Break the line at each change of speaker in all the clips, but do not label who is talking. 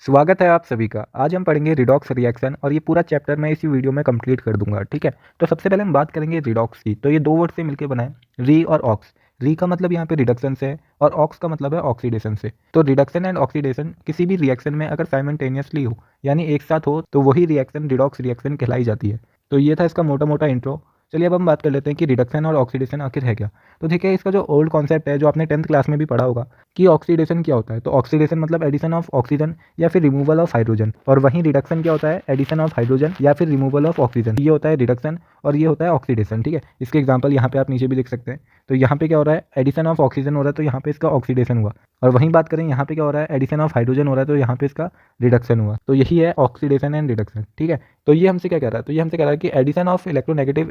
स्वागत है आप सभी का। आज हम पढ़ेंगे रिडॉक्स रिएक्शन और ये पूरा चैप्टर मैं इसी वीडियो में कंप्लीट कर दूंगा। ठीक है, तो सबसे पहले हम बात करेंगे रिडॉक्स की। तो ये दो वर्ड से मिलकर बना है, री और ऑक्स। री का मतलब यहाँ पे रिडक्शन से है और ऑक्स का मतलब है ऑक्सीडेशन से। तो रिडक्शन एंड ऑक्सीडेशन किसी भी रिएक्शन में अगर साइमल्टेनियसली हो यानी एक साथ हो तो वही रिएक्शन रिडॉक्स रिएक्शन कहलाई जाती है। तो ये था इसका मोटा मोटा इंट्रो। चलिए अब हम बात कर लेते हैं कि रिडक्शन और ऑक्सीडेशन आखिर है क्या। तो ठीक है, इसका जो ओल्ड कॉन्सेप्ट है जो आपने 10th क्लास में भी पढ़ा होगा कि ऑक्सीडेशन क्या होता है। तो ऑक्सीडेशन मतलब एडिशन ऑफ ऑक्सीजन या फिर रिमूवल ऑफ हाइड्रोजन, और वहीं रिडक्शन क्या होता है, एडिशन ऑफ हाइड्रोजन या फिर रिमूवल ऑफ ऑक्सीजन। ये होता है रिडक्शन और ये होता है ऑक्सीडेशन। ठीक है, इसके एग्जांपल यहाँ पे आप नीचे भी देख सकते हैं। तो यहाँ पे क्या हो रहा है, एडिशन ऑफ ऑक्सीजन हो रहा है तो यहाँ पे इसका ऑक्सीडेशन हुआ, और वहीं बात करें यहाँ पे क्या हो रहा है, एडिशन ऑफ हाइड्रोजन हो रहा है तो यहाँ पे इसका रिडक्शन हुआ। तो यही है ऑक्सीडेशन एंड रिडक्शन। ठीक है, तो ये हमसे क्या कह रहा है, तो ये हमसे कह रहा है कि एडिशन ऑफ इलेक्ट्रोनेगेटिव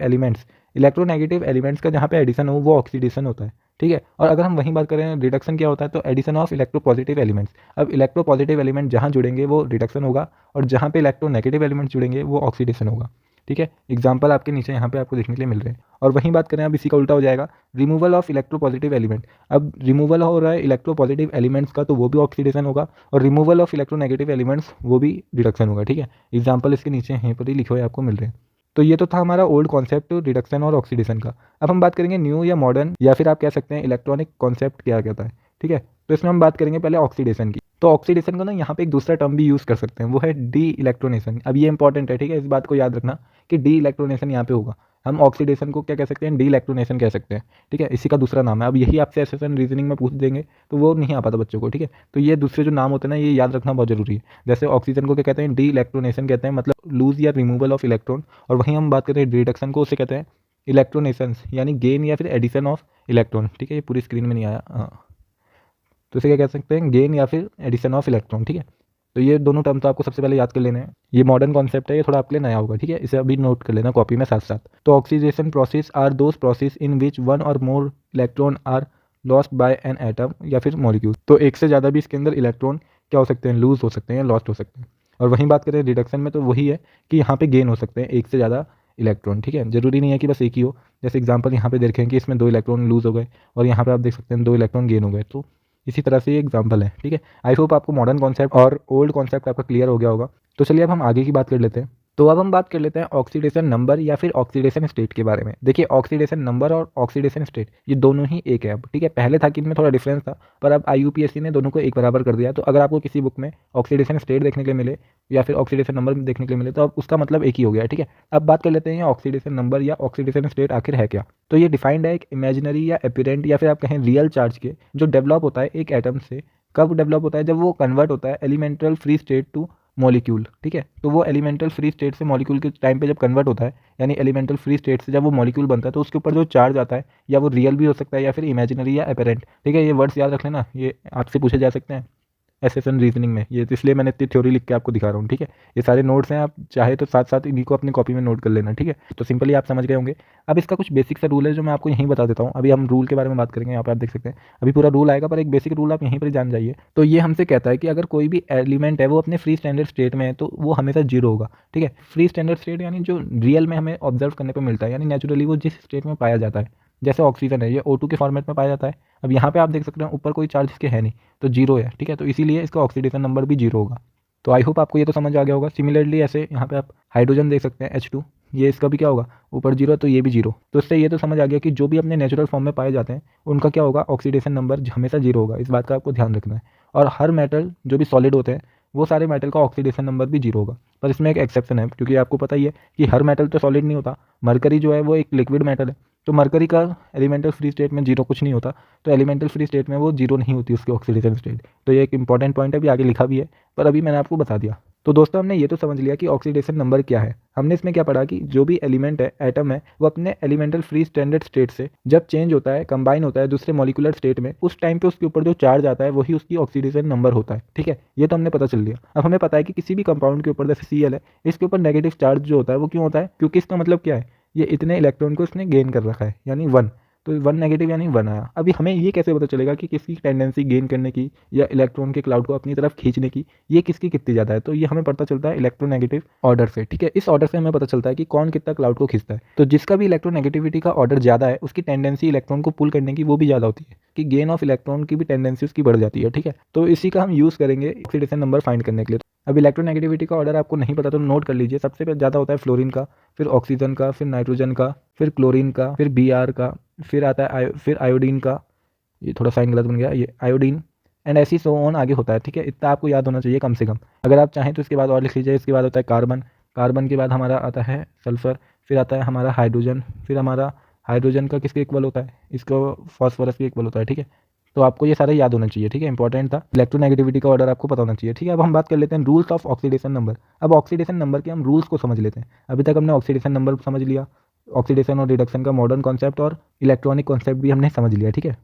एलिमेंट्स का जहाँ पे एडिशन हो वो ऑक्सीडेशन होता है। ठीक है, और अगर हम वहीं बात करें रिडक्शन क्या होता है, तो एडिशन ऑफ इलेक्ट्रोपॉजिटिव एलिमेंट्स। अब इलेक्ट्रोपॉजिटिव एलिमेंट जहाँ जुड़ेंगे वो रिडक्शन होगा और जहाँ पे इलेक्ट्रोनेगेटिव एलिमेंट्स जुड़ेंगे वो ऑक्सीडेशन होगा। ठीक है, एग्जाम्पल आपके नीचे यहाँ पे आपको देखने के लिए मिल रहे हैं। और वहीं बात करें अब इसी का उल्टा हो जाएगा, रिमूवल ऑफ इलेक्ट्रोपॉजिटिव एलिमेंट। अब रिमूवल हो रहा है इलेक्ट्रोपॉजिटिव एलिमेंट्स का तो वो भी ऑक्सीडेशन होगा, और रिमूवल ऑफ इलेक्ट्रोनेगेटिव एलिमेंट्स वो भी रिडक्शन होगा। ठीक है, एग्जाम्पल इसके नीचे यहीं पर ही लिखे हुए आपको मिल रहे हैं। तो ये तो था हमारा ओल्ड कॉन्सेप्ट रिडक्शन और ऑक्सीडेशन का। अब हम बात करेंगे न्यू या मॉडर्न या फिर आप कह सकते हैं इलेक्ट्रॉनिक कॉन्सेप्ट क्या कहता है। ठीक है, तो इसमें हम बात करेंगे पहले ऑक्सीडेशन की। तो ऑक्सीडेशन को ना यहाँ पे एक दूसरा टर्म भी यूज़ कर सकते हैं, वो है डी इलेक्ट्रोनेशन। अब ये इंपॉर्टेंट है, ठीक है, इस बात को याद रखना कि डी इलेक्ट्रोनेशन यहाँ पे होगा। हम ऑक्सीडेशन को क्या कह सकते हैं, डी इलेक्ट्रोनेशन कह सकते हैं। ठीक है, इसी का दूसरा नाम है। अब यही आपसे एसएसएन रीजनिंग में पूछ देंगे तो वो नहीं आ पाता बच्चों को। ठीक है, तो ये दूसरे जो नाम होते हैं ना ये याद रखना बहुत जरूरी है। जैसे ऑक्सीजन को क्या कहते हैं, डी इलेक्ट्रोनेशन कहते हैं, मतलब लूज या रिमूवल ऑफ इलेक्ट्रॉन। और वहीं हम बात करें रिडक्शन को, उसे कहते हैं इलेक्ट्रोनेशंस यानी गेन या फिर एडिशन ऑफ इलेक्ट्रॉन। ठीक है, ये पूरी स्क्रीन में नहीं आया, हाँ, तो इसे क्या कह सकते हैं, गेन या फिर एडिशन ऑफ इलेक्ट्रॉन। ठीक है, तो ये दोनों टर्म तो आपको सबसे पहले याद कर लेने हैं। ये मॉडर्न कॉन्सेप्ट है, ये थोड़ा आपके लिए नया होगा। ठीक है, इसे अभी नोट कर लेना कॉपी में साथ साथ। तो oxidation process are those process in which one or more electron are lost by an atom या फिर मॉलिक्यूल। तो एक से ज़्यादा भी इसके अंदर इलेक्ट्रॉन क्या हो सकते हैं, लूज हो सकते हैं या लॉस्ट हो सकते हैं। और वहीं बात करें रिडक्शन में तो वही है कि यहाँ पे गेन हो सकते हैं एक से ज़्यादा इलेक्ट्रॉन। ठीक है, जरूरी नहीं है कि बस एक ही हो। जैसे एग्जांपल यहाँ पे देखें कि इसमें 2 इलेक्ट्रॉन लूज हो गए और यहाँ पे आप देख सकते हैं 2 इलेक्ट्रॉन गेन हो गए। तो इसी तरह से ये एग्जांपल है। ठीक है, आई होप आपको मॉडर्न कॉन्सेप्ट और ओल्ड कॉन्सेप्ट आपका क्लियर हो गया होगा। तो चलिए अब हम आगे की बात कर लेते हैं। तो अब हम बात कर लेते हैं ऑक्सीडेशन नंबर या फिर ऑक्सीडेशन स्टेट के बारे में। देखिए, ऑक्सीडेशन नंबर और ऑक्सीडेशन स्टेट ये दोनों ही एक है अब। ठीक है, पहले था कि इनमें थोड़ा डिफरेंस था, पर अब IUPAC ने दोनों को एक बराबर कर दिया। तो अगर आपको किसी बुक में ऑक्सीडेशन स्टेट देखने के लिए मिले या फिर ऑक्सीडेशन नंबर देखने के लिए मिले तो अब उसका मतलब एक ही हो गया। ठीक है, अब बात कर लेते हैं ऑक्सीडेशन नंबर या ऑक्सीडेशन स्टेट आखिर है क्या। तो ये डिफाइंड है एक इमेजिनरी या एपिरेंट या फिर आप कहें रियल चार्ज के जो डेवलप होता है एक एटम से। कब डेवलप होता है, जब वो कन्वर्ट होता है elemental free state two molecule. ठीक है, तो वो एलिमेंटल फ्री स्टेट से मॉलिक्यूल के टाइम पे जब कन्वर्ट होता है, यानी एलिमेंटल फ्री स्टेट से जब वो मॉलिक्यूल बनता है तो उसके ऊपर जो चार्ज आता है या वो रियल भी हो सकता है या फिर इमेजिनरी या अपेरेंट। ठीक है, ये वर्ड्स याद रख लेना, ये आपसे पूछे जा सकते हैं एसएसएन रीजनिंग में। ये तो इसलिए मैंने इतनी थ्योरी लिख के आपको दिखा रहा हूँ। ठीक है, ये सारे नोट्स हैं, आप चाहे तो साथ साथ इन्हीं को अपनी कॉपी में नोट कर लेना। ठीक है, तो सिंपली आप समझ गए होंगे। अब इसका कुछ बेसिक सा रूल है जो मैं आपको यहीं बता देता हूँ। अभी हम रूल के बारे में बात करेंगे, यहाँ पे आप देख सकते हैं अभी पूरा रूल आएगा, पर एक बेसिक रूल आप यहीं पर जान जाइए। तो ये हमसे कहता है कि अगर कोई भी एलिमेंट है वो अपने फ्री स्टैंडर्ड स्टेट में है तो वो हमेशा जीरो होगा। ठीक है, फ्री स्टैंडर्ड स्टेट यानी जो रियल में हमें ऑब्जर्व करने पर मिलता है, यानी नेचुरली वो जिस स्टेट में पाया जाता है। जैसे ऑक्सीजन है, ये O2 के फॉर्मेट में पाया जाता है। अब यहाँ पे आप देख सकते हैं ऊपर कोई चार्ज इसके है नहीं, तो जीरो है। ठीक है, तो इसीलिए इसका ऑक्सीडेशन नंबर भी जीरो होगा। तो आई होप आपको ये तो समझ आ गया होगा। सिमिलरली ऐसे यहाँ पे आप हाइड्रोजन देख सकते हैं H2, ये इसका भी क्या होगा, ऊपर जीरो तो ये भी जीरो। तो इससे ये तो समझ आ गया कि जो भी अपने नेचुरल फॉर्म में पाए जाते हैं उनका क्या होगा, ऑक्सीडेशन नंबर हमेशा जीरो होगा। इस बात का आपको ध्यान रखना है। और हर मेटल जो भी सॉलिड होते हैं वो सारे मेटल का ऑक्सीडेशन नंबर भी जीरो होगा। पर इसमें एक एक्सेप्शन है, क्योंकि आपको पता ही है कि हर मेटल तो सॉलिड नहीं होता। मरकरी जो है वो एक लिक्विड मेटल है, तो मरकरी का एलिमेंटल फ्री स्टेट में जीरो कुछ नहीं होता। तो एलिमेंटल फ्री स्टेट में वो जीरो नहीं होती उसकी ऑक्सीडेशन स्टेट। तो ये एक इंपॉर्टेंट पॉइंट है, भी आगे लिखा भी है, पर अभी मैंने आपको बता दिया। तो दोस्तों हमने ये तो समझ लिया कि ऑक्सीडेशन नंबर क्या है। हमने इसमें क्या पढ़ा कि जो भी एलिमेंट है, एटम है, वो अपने एलिमेंटल फ्री स्टैंडर्ड स्टेट से जब चेंज होता है, कंबाइन होता है दूसरे मॉलिक्यूलर स्टेट में, उस टाइम पे उसके ऊपर जो चार्ज आता है वही उसकी ऑक्सीडेशन नंबर होता है। ठीक है, ये तो हमने पता चल लिया। अब हमें पता है कि किसी भी कंपाउंड के ऊपर, जैसे Cl है, इसके ऊपर नेगेटिव चार्ज जो होता है वो क्यों होता है, क्योंकि इसका मतलब क्या है, ये इतने इलेक्ट्रॉन को इसने गेन कर रखा है, यानी 1। तो 1 नेगेटिव यानी 1 आया। अभी हमें ये कैसे पता चलेगा कि किसकी टेंडेंसी गेन करने की या इलेक्ट्रॉन के क्लाउड को अपनी तरफ खींचने की ये किसकी कितनी ज़्यादा है? तो ये हमें पता चलता है इलेक्ट्रोनेगेटिव ऑर्डर से, ठीक है। इस ऑर्डर से हमें पता चलता है कि कौन कितना क्लाउड को खींचता है। तो जिसका भी इलेक्ट्रोनेगेटिविटी का ऑर्डर ज़्यादा है उसकी टेंडेंसी इलेक्ट्रॉन को पुल करने की वो भी ज़्यादा होती है, कि गेन ऑफ इलेक्ट्रॉन की भी टेंडेंसी उसकी बढ़ जाती है, ठीक है। तो इसी का हम यूज़ करेंगे ऑक्सीडेशन नंबर फाइंड करने के लिए। अब इलेक्ट्रोनेगेटिविटी का ऑर्डर आपको नहीं पता तो नोट कर लीजिए। सबसे ज़्यादा होता है फ्लोरीन का, फिर ऑक्सीजन का, फिर नाइट्रोजन का, फिर क्लोरीन का, फिर Br का, फिर आता है फिर आयोडीन का, ये थोड़ा साइन गलत बन गया, ये आयोडीन, एंड ऐसी सो ऑन आगे होता है, ठीक है। इतना आपको याद होना चाहिए कम से कम। अगर आप चाहें तो इसके बाद और लिख लीजिए। इसके बाद होता है कार्बन, कार्बन के बाद हमारा आता है सल्फर, फिर आता है हमारा हाइड्रोजन, फिर हमारा हाइड्रोजन का किसके इक्वल होता है? इसको फॉस्फोरस के इक्वल होता है, ठीक है। तो आपको ये सारा याद होना चाहिए, ठीक है। इंपॉर्टेंट था। इलेक्ट्रोनेगेटिविटी का ऑर्डर आपको पता होना चाहिए, ठीक है। अब हम बात कर लेते हैं रूल्स ऑफ ऑक्सीडेशन नंबर। अब ऑक्सीडेशन नंबर के हम रूल्स को समझ लेते हैं। अभी तक हमने ऑक्सीडेशन नंबर समझ लिया, ऑक्सीडेशन और रिडक्शन का मॉडर्न कॉन्सेप्ट और इलेक्ट्रॉनिक कॉन्सेप्ट भी हमने समझ लिया, ठीक है।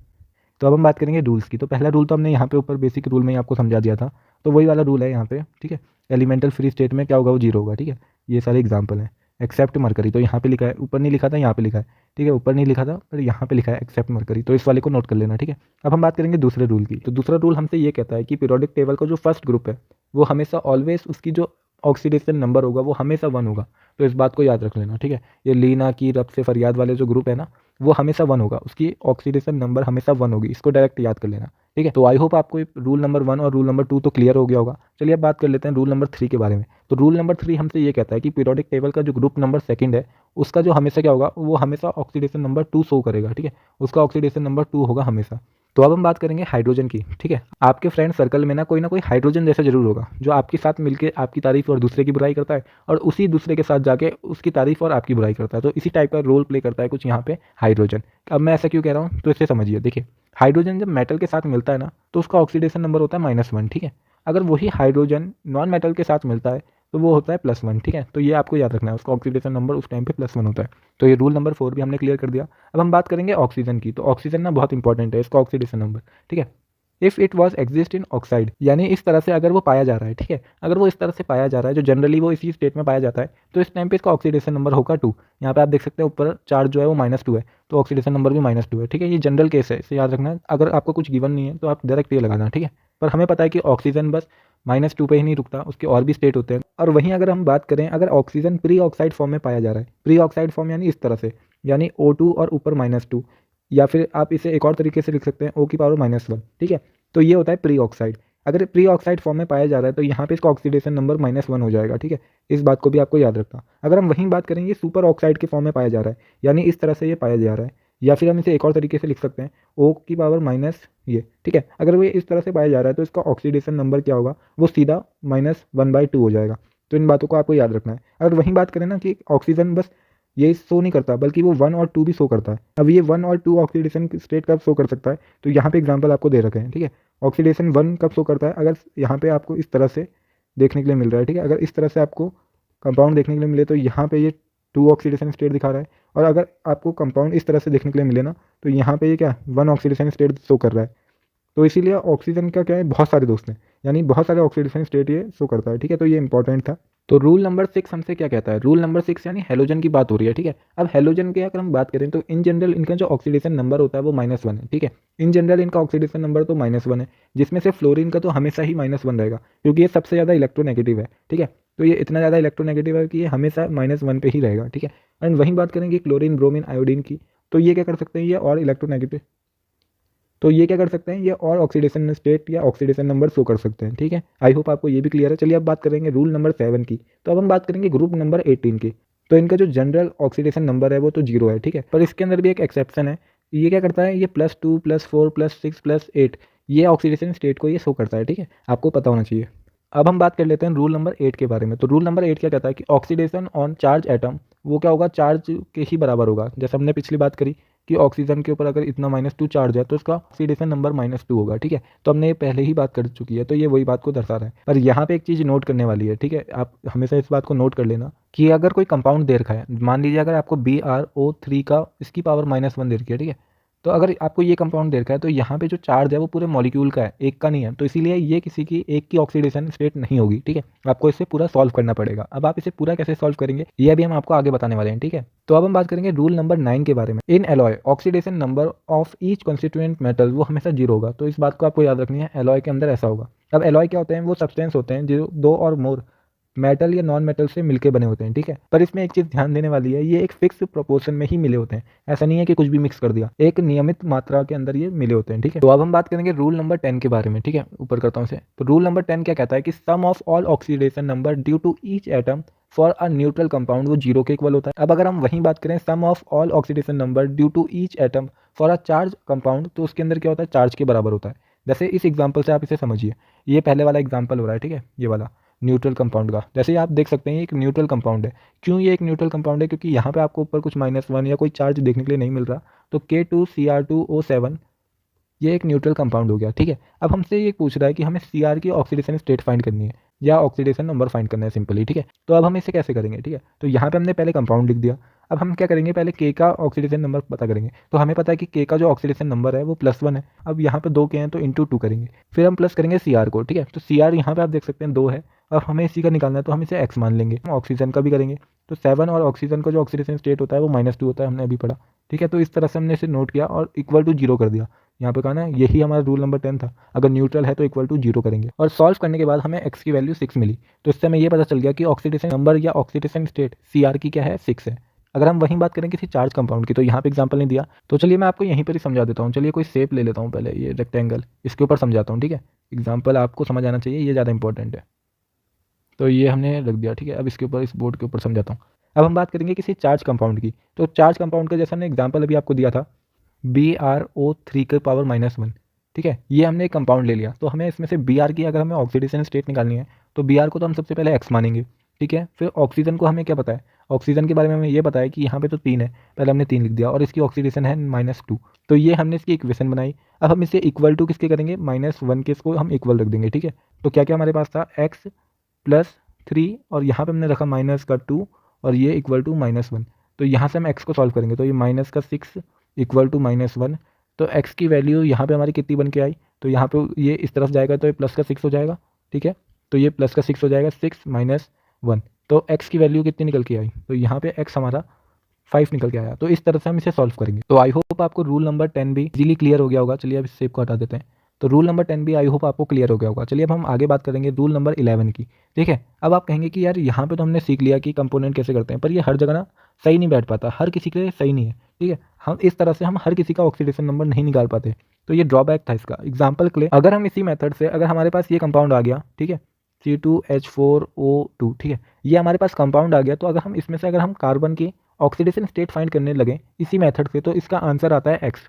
तो अब हम बात करेंगे रूल्स की। तो पहला रूल तो हमने यहाँ पे ऊपर बेसिक रूल में ही आपको समझा दिया था, तो वही वाला रूल है यहाँ पे, ठीक है। एलिमेंटल फ्री स्टेट में क्या होगा? वो 0 होगा, ठीक है। ये सारे एग्जाम्पल हैं। एक्सेप्ट मरकरी, तो यहाँ पे लिखा है, ऊपर नहीं लिखा था, यहाँ पे लिखा है, ठीक है। ऊपर नहीं लिखा था पर यहाँ पे लिखा है एक्सेप्ट मरकरी, तो इस वाले को नोट कर लेना, ठीक है। अब हम बात करेंगे दूसरे रूल की। तो दूसरा रूल हमसे ये कहता है कि पीरियोडिक टेबल का जो फर्स्ट ग्रुप है वो हमेशा ऑलवेज उसकी जो ऑक्सीडेशन नंबर होगा वो हमेशा 1 होगा। तो इस बात को याद रख लेना, ठीक है। ये लीना की रब से फरियाद वाले जो ग्रुप है ना, वो हमेशा 1 होगा, उसकी ऑक्सीडेशन नंबर हमेशा 1 होगी। इसको डायरेक्ट याद कर लेना, ठीक है। तो आई होप आपको रूल नंबर 1 और रूल नंबर 2 तो क्लियर हो गया होगा। चलिए अब बात कर लेते हैं रूल नंबर 3 के बारे में। तो रूल नंबर 3 हमसे ये कहता है कि पीरियोडिक टेबल का जो ग्रुप नंबर सेकंड है उसका जो हमेशा क्या होगा? वो हमेशा ऑक्सीडेशन नंबर 2 शो करेगा, ठीक है। उसका ऑक्सीडेशन नंबर 2 होगा हमेशा। तो अब हम बात करेंगे हाइड्रोजन की, ठीक है। आपके फ्रेंड सर्कल में ना कोई हाइड्रोजन जैसा जरूर होगा जो आपके साथ मिलकर आपकी तारीफ और दूसरे की बुराई करता है, और उसी दूसरे के साथ जाके उसकी तारीफ और आपकी बुराई करता है। तो इसी टाइप का रोल प्ले करता है कुछ यहाँ पे हाइड्रोजन। अब मैं ऐसा क्यों कह रहा हूँ तो इसे समझिए। देखिए, हाइड्रोजन जब मेटल के साथ मिलता है ना तो उसका ऑक्सीडेशन नंबर होता है -1, ठीक है। अगर वही हाइड्रोजन नॉन मेटल के साथ मिलता है तो वो होता है +1, ठीक है। तो ये आपको याद रखना है, उसका ऑक्सीडेशन नंबर उस टाइम पे +1 होता है। तो ये रूल नंबर 4 भी हमने क्लियर कर दिया। अब हम बात करेंगे ऑक्सीजन की। तो ऑक्सीजन ना बहुत इंपॉर्टेंट है, इसका ऑक्सीडेशन नंबर, ठीक है। If it was exist in oxide, यानी इस तरह से अगर वो पाया जा रहा है, ठीक है। अगर वो इस तरह से पाया जा रहा है जो जनरली वो इसी स्टेट में पाया जाता है, तो इस टाइम पे इसका ऑक्सीडेशन नंबर होगा 2। यहाँ पे आप देख सकते हैं ऊपर चार्ज जो है वो -2 है, तो ऑक्सीडेशन नंबर भी -2 है, ठीक है। ये जनरल केस है, इसे याद रखना है। अगर आपको कुछ गिवन नहीं है तो आप डायरेक्ट ये लगाना, ठीक है। पर हमें पता है कि ऑक्सीजन बस -2 पे ही नहीं रुकता, उसके और भी स्टेट होते हैं। और वहीं अगर हम बात करें, अगर ऑक्सीजन प्री ऑक्साइड फॉर्म में पाया जा रहा है, प्री ऑक्साइड फॉर्म यानी इस तरह से, यानी O2 और ऊपर -2, या फिर आप इसे एक और तरीके से लिख सकते हैं O⁻⁻1, ठीक है। तो ये होता है प्री ऑक्साइड। अगर प्री ऑक्साइड फॉर्म में पाया जा रहा है तो यहाँ पे इसका ऑक्सीडेशन नंबर -1 हो जाएगा, ठीक है। इस बात को भी आपको याद रखना। अगर हम वहीं बात करेंगे सुपर ऑक्साइड के फॉर्म में पाया जा रहा है, यानी इस तरह से ये पाया जा रहा है, या फिर हम इसे एक और तरीके से लिख सकते हैं O⁻⁻, ये, ठीक है। अगर वो इस तरह से पाया जा रहा है तो इसका ऑक्सीडेशन नंबर क्या होगा? वो सीधा -1/2 हो जाएगा। तो इन बातों को आपको याद रखना है। अगर वहीं बात करें ना कि ऑक्सीजन बस ये शो नहीं करता बल्कि वो 1 और 2 भी शो करता है। अब ये 1 और 2 ऑक्सीडेशन स्टेट कब शो कर सकता है? तो यहाँ पे एग्जांपल आपको दे रखे हैं, ठीक है। ऑक्सीडेशन 1 कब शो करता है? अगर यहाँ पे आपको इस तरह से देखने के लिए मिल रहा है, ठीक है। अगर इस तरह से आपको कंपाउंड देखने के लिए मिले तो यहाँ पे ये 2 ऑक्सीडेशन स्टेट दिखा रहा है, और अगर आपको कंपाउंड इस तरह से देखने के लिए मिले ना तो यहाँ पे ये क्या 1 ऑक्सीडेशन स्टेट शो कर रहा है। तो इसीलिए ऑक्सीजन का क्या है, बहुत सारे दोस्त हैं, यानी बहुत सारे ऑक्सीडेशन स्टेट ये शो करता है, ठीक है। तो ये इंपॉर्टेंट था। तो रूल नंबर 6 हमसे क्या कहता है? रूल नंबर 6 यानी हेलोजन की बात हो रही है, ठीक है। अब हेलोजन की अगर हम बात करें तो इन जनरल इनका जो ऑक्सीडेशन नंबर होता है वो -1 है, ठीक है। इन जनरल इनका ऑक्सीडेशन नंबर तो -1 है, जिसमें से फ्लोरीन का तो हमेशा ही -1 रहेगा क्योंकि ये सबसे ज़्यादा इलेक्ट्रोनेगेटिव है, ठीक है। तो ये इतना ज़्यादा इलेक्ट्रोनेगेटिव है कि ये हमेशा -1 पे ही रहेगा, ठीक है। एंड वहीं बात करेंगे क्लोरीन, ब्रोमीन, आयोडीन की, तो ये क्या कर सकते हैं? ये और इलेक्ट्रोनेगेटिव, तो ये क्या कर सकते हैं? ये और ऑक्सीडेशन स्टेट या ऑक्सीडेशन नंबर शो कर सकते हैं, ठीक है। आई होप आपको ये भी क्लियर है। चलिए अब बात करेंगे रूल नंबर 7 की। तो अब हम बात करेंगे ग्रुप नंबर 18 की। तो इनका जो जनरल ऑक्सीडेशन नंबर है वो तो 0 है, ठीक है। पर इसके अंदर भी एक एक्सेप्शन है। ये क्या करता है? ये +2 +4 +6 +8 ये ऑक्सीडेशन स्टेट को ये शो करता है, ठीक है। आपको पता होना चाहिए। अब हम बात कर लेते हैं रूल नंबर 8 के बारे में। तो रूल नंबर 8 क्या कहता है कि ऑक्सीडेशन ऑन चार्ज एटम वो क्या होगा? चार्ज के ही बराबर होगा। जैसे हमने पिछली बात करी कि ऑक्सीजन के ऊपर अगर इतना -2 चार्ज है तो उसका ऑक्सीडेशन नंबर -2 होगा, ठीक है। तो हमने ये पहले ही बात कर चुकी है, तो ये वही बात को दर्शा रहा है। पर यहाँ पे एक चीज़ नोट करने वाली है, ठीक है। आप हमेशा इस बात को नोट कर लेना कि अगर कोई कंपाउंड दे रखा है, मान लीजिए अगर आपको BrO3 का इसकी पावर -1 दे रखी है, ठीक है। तो अगर आपको ये कंपाउंड दे रखा है तो यहाँ पे जो चार्ज है वो पूरे मॉलिक्यूल का है, एक का नहीं है, तो इसीलिए ये किसी की एक की ऑक्सीडेशन स्टेट नहीं होगी। ठीक है, आपको इसे पूरा सॉल्व करना पड़ेगा। अब आप इसे पूरा कैसे सॉल्व करेंगे ये भी हम आपको आगे बताने वाले हैं। ठीक है, तो अब हम बात करेंगे रूल नंबर 9 के बारे में। In alloy oxidation number of each constituent metal वो हमेशा 0 होगा, तो इस बात को आपको याद रखनी है, एलॉय के अंदर ऐसा होगा। अब एलॉय क्या होते हैं, वो सब्सटेंस होते हैं जो 2 और मोर मेटल या नॉन मेटल से मिलके बने होते हैं। ठीक है, पर इसमें एक चीज़ ध्यान देने वाली है, ये एक फिक्स प्रोपोर्शन में ही मिले होते हैं, ऐसा नहीं है कि कुछ भी मिक्स कर दिया, एक नियमित मात्रा के अंदर ये मिले होते हैं। ठीक है, तो अब हम बात करेंगे रूल नंबर 10 के बारे में। ठीक है, ऊपर करता हूँ इसे। तो रूल नंबर 10 क्या कहता है कि sum of all oxidation number due to each atom for a neutral compound वो 0 के इक्वल होता है। अब अगर हम वहीं बात करें sum of all oxidation number due to each atom for a charge compound, तो उसके अंदर क्या होता है, चार्ज के बराबर होता है। जैसे इस एग्जाम्पल से आप इसे समझिए, ये पहले वाला एग्जाम्पल हो रहा है। ठीक है, ये वाला न्यूट्रल कंपाउंड का, जैसे आप देख सकते हैं ये एक न्यूट्रल कंपाउंड है। क्यों ये एक न्यूट्रल कंपाउंड है, क्योंकि यहाँ पे आपको ऊपर कुछ -1 या कोई चार्ज देखने के लिए नहीं मिल रहा, तो K2Cr2O7 ये एक न्यूट्रल कंपाउंड हो गया। ठीक है, अब हमसे ये पूछ रहा है कि हमें Cr की ऑक्सीडेशन स्टेट फाइंड करनी है या ऑक्सीडेशन नंबर फाइंड करना है सिंपली। ठीक है, तो अब हम इसे कैसे करेंगे। ठीक है, तो यहाँ पे हमने पहले कंपाउंड लिख दिया। अब हम क्या करेंगे, पहले K का ऑक्सीडेशन नंबर पता करेंगे। तो हमें पता है कि K का जो ऑक्सीडेशन नंबर है वो +1 है। अब यहाँ पे 2 के हैं तो ×2 करेंगे, फिर हम प्लस करेंगे Cr को। ठीक है, तो Cr यहाँ पे आप देख सकते हैं 2 है। अब हमें इसी का निकालना है तो हम इसे x मान लेंगे। हम ऑक्सीजन का भी करेंगे तो 7 और ऑक्सीजन का जो ऑक्सीडेशन स्टेट होता है वो -2 होता है, हमने अभी पढ़ा। ठीक है, तो इस तरह से हमने इसे नोट किया और इक्वल टू 0 कर दिया। यहाँ पे कहा ना, यही हमारा रूल नंबर 10 था, अगर न्यूट्रल है तो इक्वल टू 0 करेंगे। और सॉल्व करने के बाद हमें x की वैल्यू 6 मिली, तो इससे हमें ये पता चल गया कि ऑक्सीडेशन नंबर या ऑक्सीडेशन स्टेट Cr की क्या है, 6 है। अगर हम वहीं बात करें किसी चार्ज कंपाउंड की, तो यहाँ पे एग्जांपल नहीं दिया, तो चलिए मैं आपको यहीं पर ही समझा देता हूँ। चलिए कोई शेप ले लेता हूँ पहले, ये रेक्टेंगल, इसके ऊपर समझाता हूँ। ठीक है, एग्जाम्पल आपको समझ आना चाहिए, ये ज़्यादा इंपॉर्टेंट है। तो ये हमने रख दिया। ठीक है, अब इसके ऊपर, इस बोर्ड के ऊपर समझाता हूँ। अब हम बात करेंगे किसी चार्ज कंपाउंड की, तो चार्ज कंपाउंड का जैसा हमने एग्जाम्पल अभी आपको दिया था BrO3 के पावर -1। ठीक है, ये हमने एक कंपाउंड ले लिया, तो हमें इसमें से Br की अगर हमें ऑक्सीडेशन स्टेट निकालनी है तो Br को तो हम सबसे पहले x मानेंगे। ठीक है, फिर ऑक्सीजन को हमें क्या पता है, ऑक्सीजन के बारे में हमें ये पता है कि यहाँ पे तो 3 है, पहले हमने 3 लिख दिया और इसकी ऑक्सीडेशन है -2, तो ये हमने इसकी इक्वेशन बनाई। अब हम इसे इक्वल टू किसके करेंगे, -1 के, इसको हम इक्वल रख देंगे। ठीक है, तो क्या क्या हमारे पास था, x + 3 और यहाँ पे हमने रखा -2 और ये इक्वल टू -1। तो यहाँ से हम x को सॉल्व करेंगे, तो ये -6 इक्वल टू -1, तो x की वैल्यू यहाँ पे हमारी कितनी बन के आई, तो यहाँ पे ये इस तरफ जाएगा तो ये +6 हो जाएगा। ठीक है, तो ये +6 हो जाएगा, 6 - 1, तो x की वैल्यू कितनी निकल के आई, तो यहाँ पे x हमारा 5 निकल के आया। तो इस तरह से हम इसे सॉल्व करेंगे। तो आई होप आपको रूल नंबर 10 भी इजीली क्लियर हो गया होगा। चलिए अब इस शेप को हटा देते हैं। तो रूल नंबर 10 भी आई होप आपको क्लियर हो गया होगा। चलिए अब हम आगे बात करेंगे रूल नंबर 11 की। ठीक है, अब आप कहेंगे कि यार यहाँ पे तो हमने सीख लिया कि कंपोनेंट कैसे करते हैं, पर ये हर जगह ना सही नहीं बैठ पाता, हर किसी के लिए सही नहीं है। ठीक है, हम इस तरह से हम हर किसी का ऑक्सीडेशन नंबर नहीं निकाल पाते, तो ये ड्रॉबैक था इसका। एग्जाम्पल के लिए अगर हम इसी मेथड से, अगर हमारे पास ये कंपाउंड आ गया, ठीक है, C2H4O2, ठीक है, ये हमारे पास कंपाउंड आ गया, तो अगर हम इसमें से अगर हम कार्बन की ऑक्सीडेशन स्टेट फाइंड करने लगे इसी मेथड से, तो इसका आंसर आता है x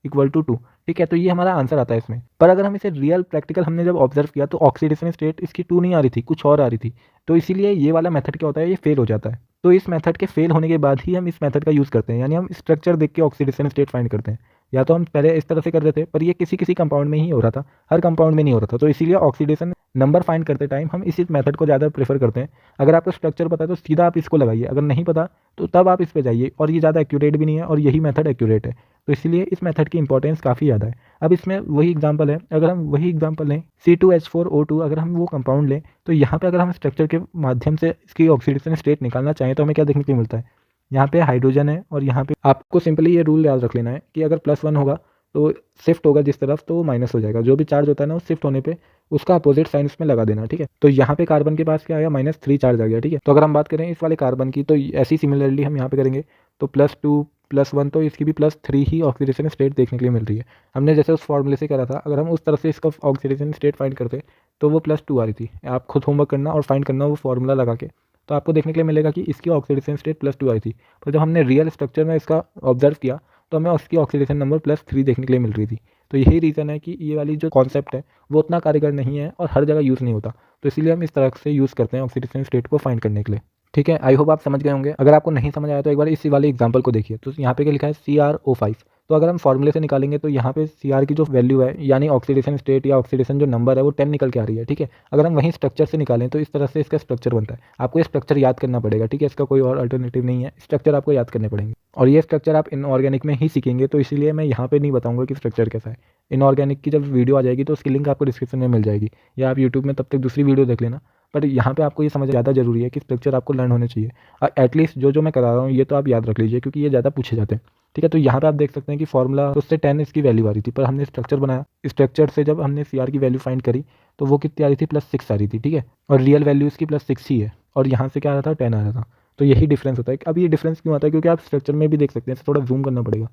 इक्वल टू 2। ठीक है, तो ये हमारा आंसर आता है इसमें। पर अगर हम इसे रियल प्रैक्टिकल हमने जब ऑब्जर्व किया तो ऑक्सीडेशन स्टेट इसकी 2 नहीं आ रही थी, कुछ और आ रही थी, तो इसीलिए ये वाला मेथड क्या होता है, ये फेल हो जाता है। तो इस मेथड के फेल होने के बाद ही हम इस मेथड का यूज़ करते हैं, यानी हम स्ट्रक्चर देख के ऑक्सीडेशन स्टेट फाइंड करते हैं। या तो हम पहले इस तरह से कर रहे थे, पर ये किसी किसी कंपाउंड में ही हो रहा था, हर कंपाउंड में नहीं हो रहा था, तो इसीलिए ऑक्सीडेशन नंबर फाइंड करते टाइम हम इसी मेथड को ज़्यादा प्रेफर करते हैं। अगर आपको स्ट्रक्चर पता है तो सीधा आप इसको लगाइए, अगर नहीं पता तो तब आप इस पे जाइए, और ये ज़्यादा एक्यूरेट भी नहीं है और यही मेथड एक्यूरेट है, तो इसलिए इस मेथड की इंपॉर्टेंस काफ़ी ज़्यादा है। अब इसमें वही एग्जांपल है, अगर हम वही एग्जांपल लें C2H4O2, अगर हम वो कंपाउंड लें तो यहाँ पे अगर हम स्ट्रक्चर के माध्यम से इसकी ऑक्सीडेशन स्टेट निकालना चाहें तो हमें क्या देखने को मिलता है, यहाँ पे हाइड्रोजन है और यहाँ पे आपको सिंपली ये रूल याद रख लेना है कि अगर +1 होगा तो शिफ्ट होगा जिस तरफ, तो वो माइनस हो जाएगा। जो भी चार्ज होता है ना, वो शिफ्ट होने पे उसका अपोजिट साइन इसमें लगा देना। ठीक है, तो यहाँ पे कार्बन के पास क्या आया, -3 चार्ज आ गया। ठीक है, तो अगर हम बात करें इस वाले कार्बन की, तो ऐसी सिमिलरली हम यहाँ पे करेंगे, तो +2 +1, तो इसकी भी +3 ही ऑक्सीडेशन स्टेट देखने के लिए मिल रही है। हमने जैसे उस फॉर्मूले से करा था, अगर हम उस तरह से इसका ऑक्सीडेशन स्टेट फाइंड करते तो वो +2 आ रही थी। आप खुद होमवर्क करना और फाइंड करना वो फॉर्मूला लगा के, तो आपको देखने के लिए मिलेगा कि इसकी ऑक्सीडेशन स्टेट +2 आई थी। पर जब हमने रियल स्ट्रक्चर में इसका ऑब्जर्व किया तो हमें उसकी ऑक्सीडेशन नंबर +3 देखने के लिए मिल रही थी। तो यही रीज़न है कि ये वाली जो कॉन्सेप्ट है वो उतना कारगर नहीं है और हर जगह यूज़ नहीं होता, तो इसीलिए हम इस तरह से यूज़ करते हैं ऑक्सीडेशन स्टेट को फाइंड करने के लिए। ठीक है, आई होप आप समझ गए होंगे। अगर आपको नहीं समझ आया तो एक बार इसी वाले एग्जांपल को देखिए, तो यहाँ पे क्या लिखा है CrO5, तो अगर हम फॉर्मूले से निकालेंगे तो यहाँ पे Cr की जो वैल्यू है यानी ऑक्सीडेशन स्टेट या ऑक्सीडेशन जो नंबर है वो 10 निकल के आ रही है, ठीक है। अगर हम वहीं स्ट्रक्चर से निकालें तो इस तरह से इसका स्ट्रक्चर बनता है। आपको ये स्ट्रक्चर याद करना पड़ेगा, ठीक है, इसका कोई और अल्टरनेटिव नहीं है, स्ट्रक्चर आपको याद करने पड़ेंगे और ये स्ट्रक्चर आप इनऑर्गेनिक में ही सीखेंगे, तो इसीलिए मैं यहाँ पे नहीं बताऊंगा कि स्ट्रक्चर कैसा है। इनऑर्गेनिक की जब वीडियो आ जाएगी तो उसकी लिंक आपको डिस्क्रिप्शन में मिल जाएगी या आप यूट्यूब में तब तक दूसरी वीडियो देख लेना। पर यहाँ पे आपको ये समझ ज़्यादा जरूरी है कि स्ट्रक्चर आपको लर्न होने चाहिए और एटलीस्ट जो मैं करा रहा हूँ ये तो आप याद रख लीजिए क्योंकि ये ज़्यादा पूछे जाते हैं, ठीक है। तो यहाँ पे आप देख सकते हैं कि फॉर्मूला उससे 10 इसकी वैल्यू आ रही थी, पर हमने स्ट्रक्चर बनाया, स्ट्रक्चर से जब हमने Cr की वैल्यू फाइंड करी तो वो कितनी आ रही थी, +6 आ रही थी, ठीक है। और रियल वैल्यू इसकी +6 ही है और यहाँ से क्या आ रहा था, 10 आ रहा था। तो यही डिफरेंस होता है। अब ये डिफरेंस क्यों आता है, क्योंकि आप स्ट्रक्चर में भी देख सकते हैं, थोड़ा जूम करना पड़ेगा।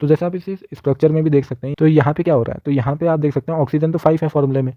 तो जैसे आप इसी स्ट्रक्चर में भी देख सकते हैं, तो यहाँ पे क्या हो रहा है, तो यहाँ पे आप देख सकते हैं ऑक्सीजन तो 5 है फॉर्मूले में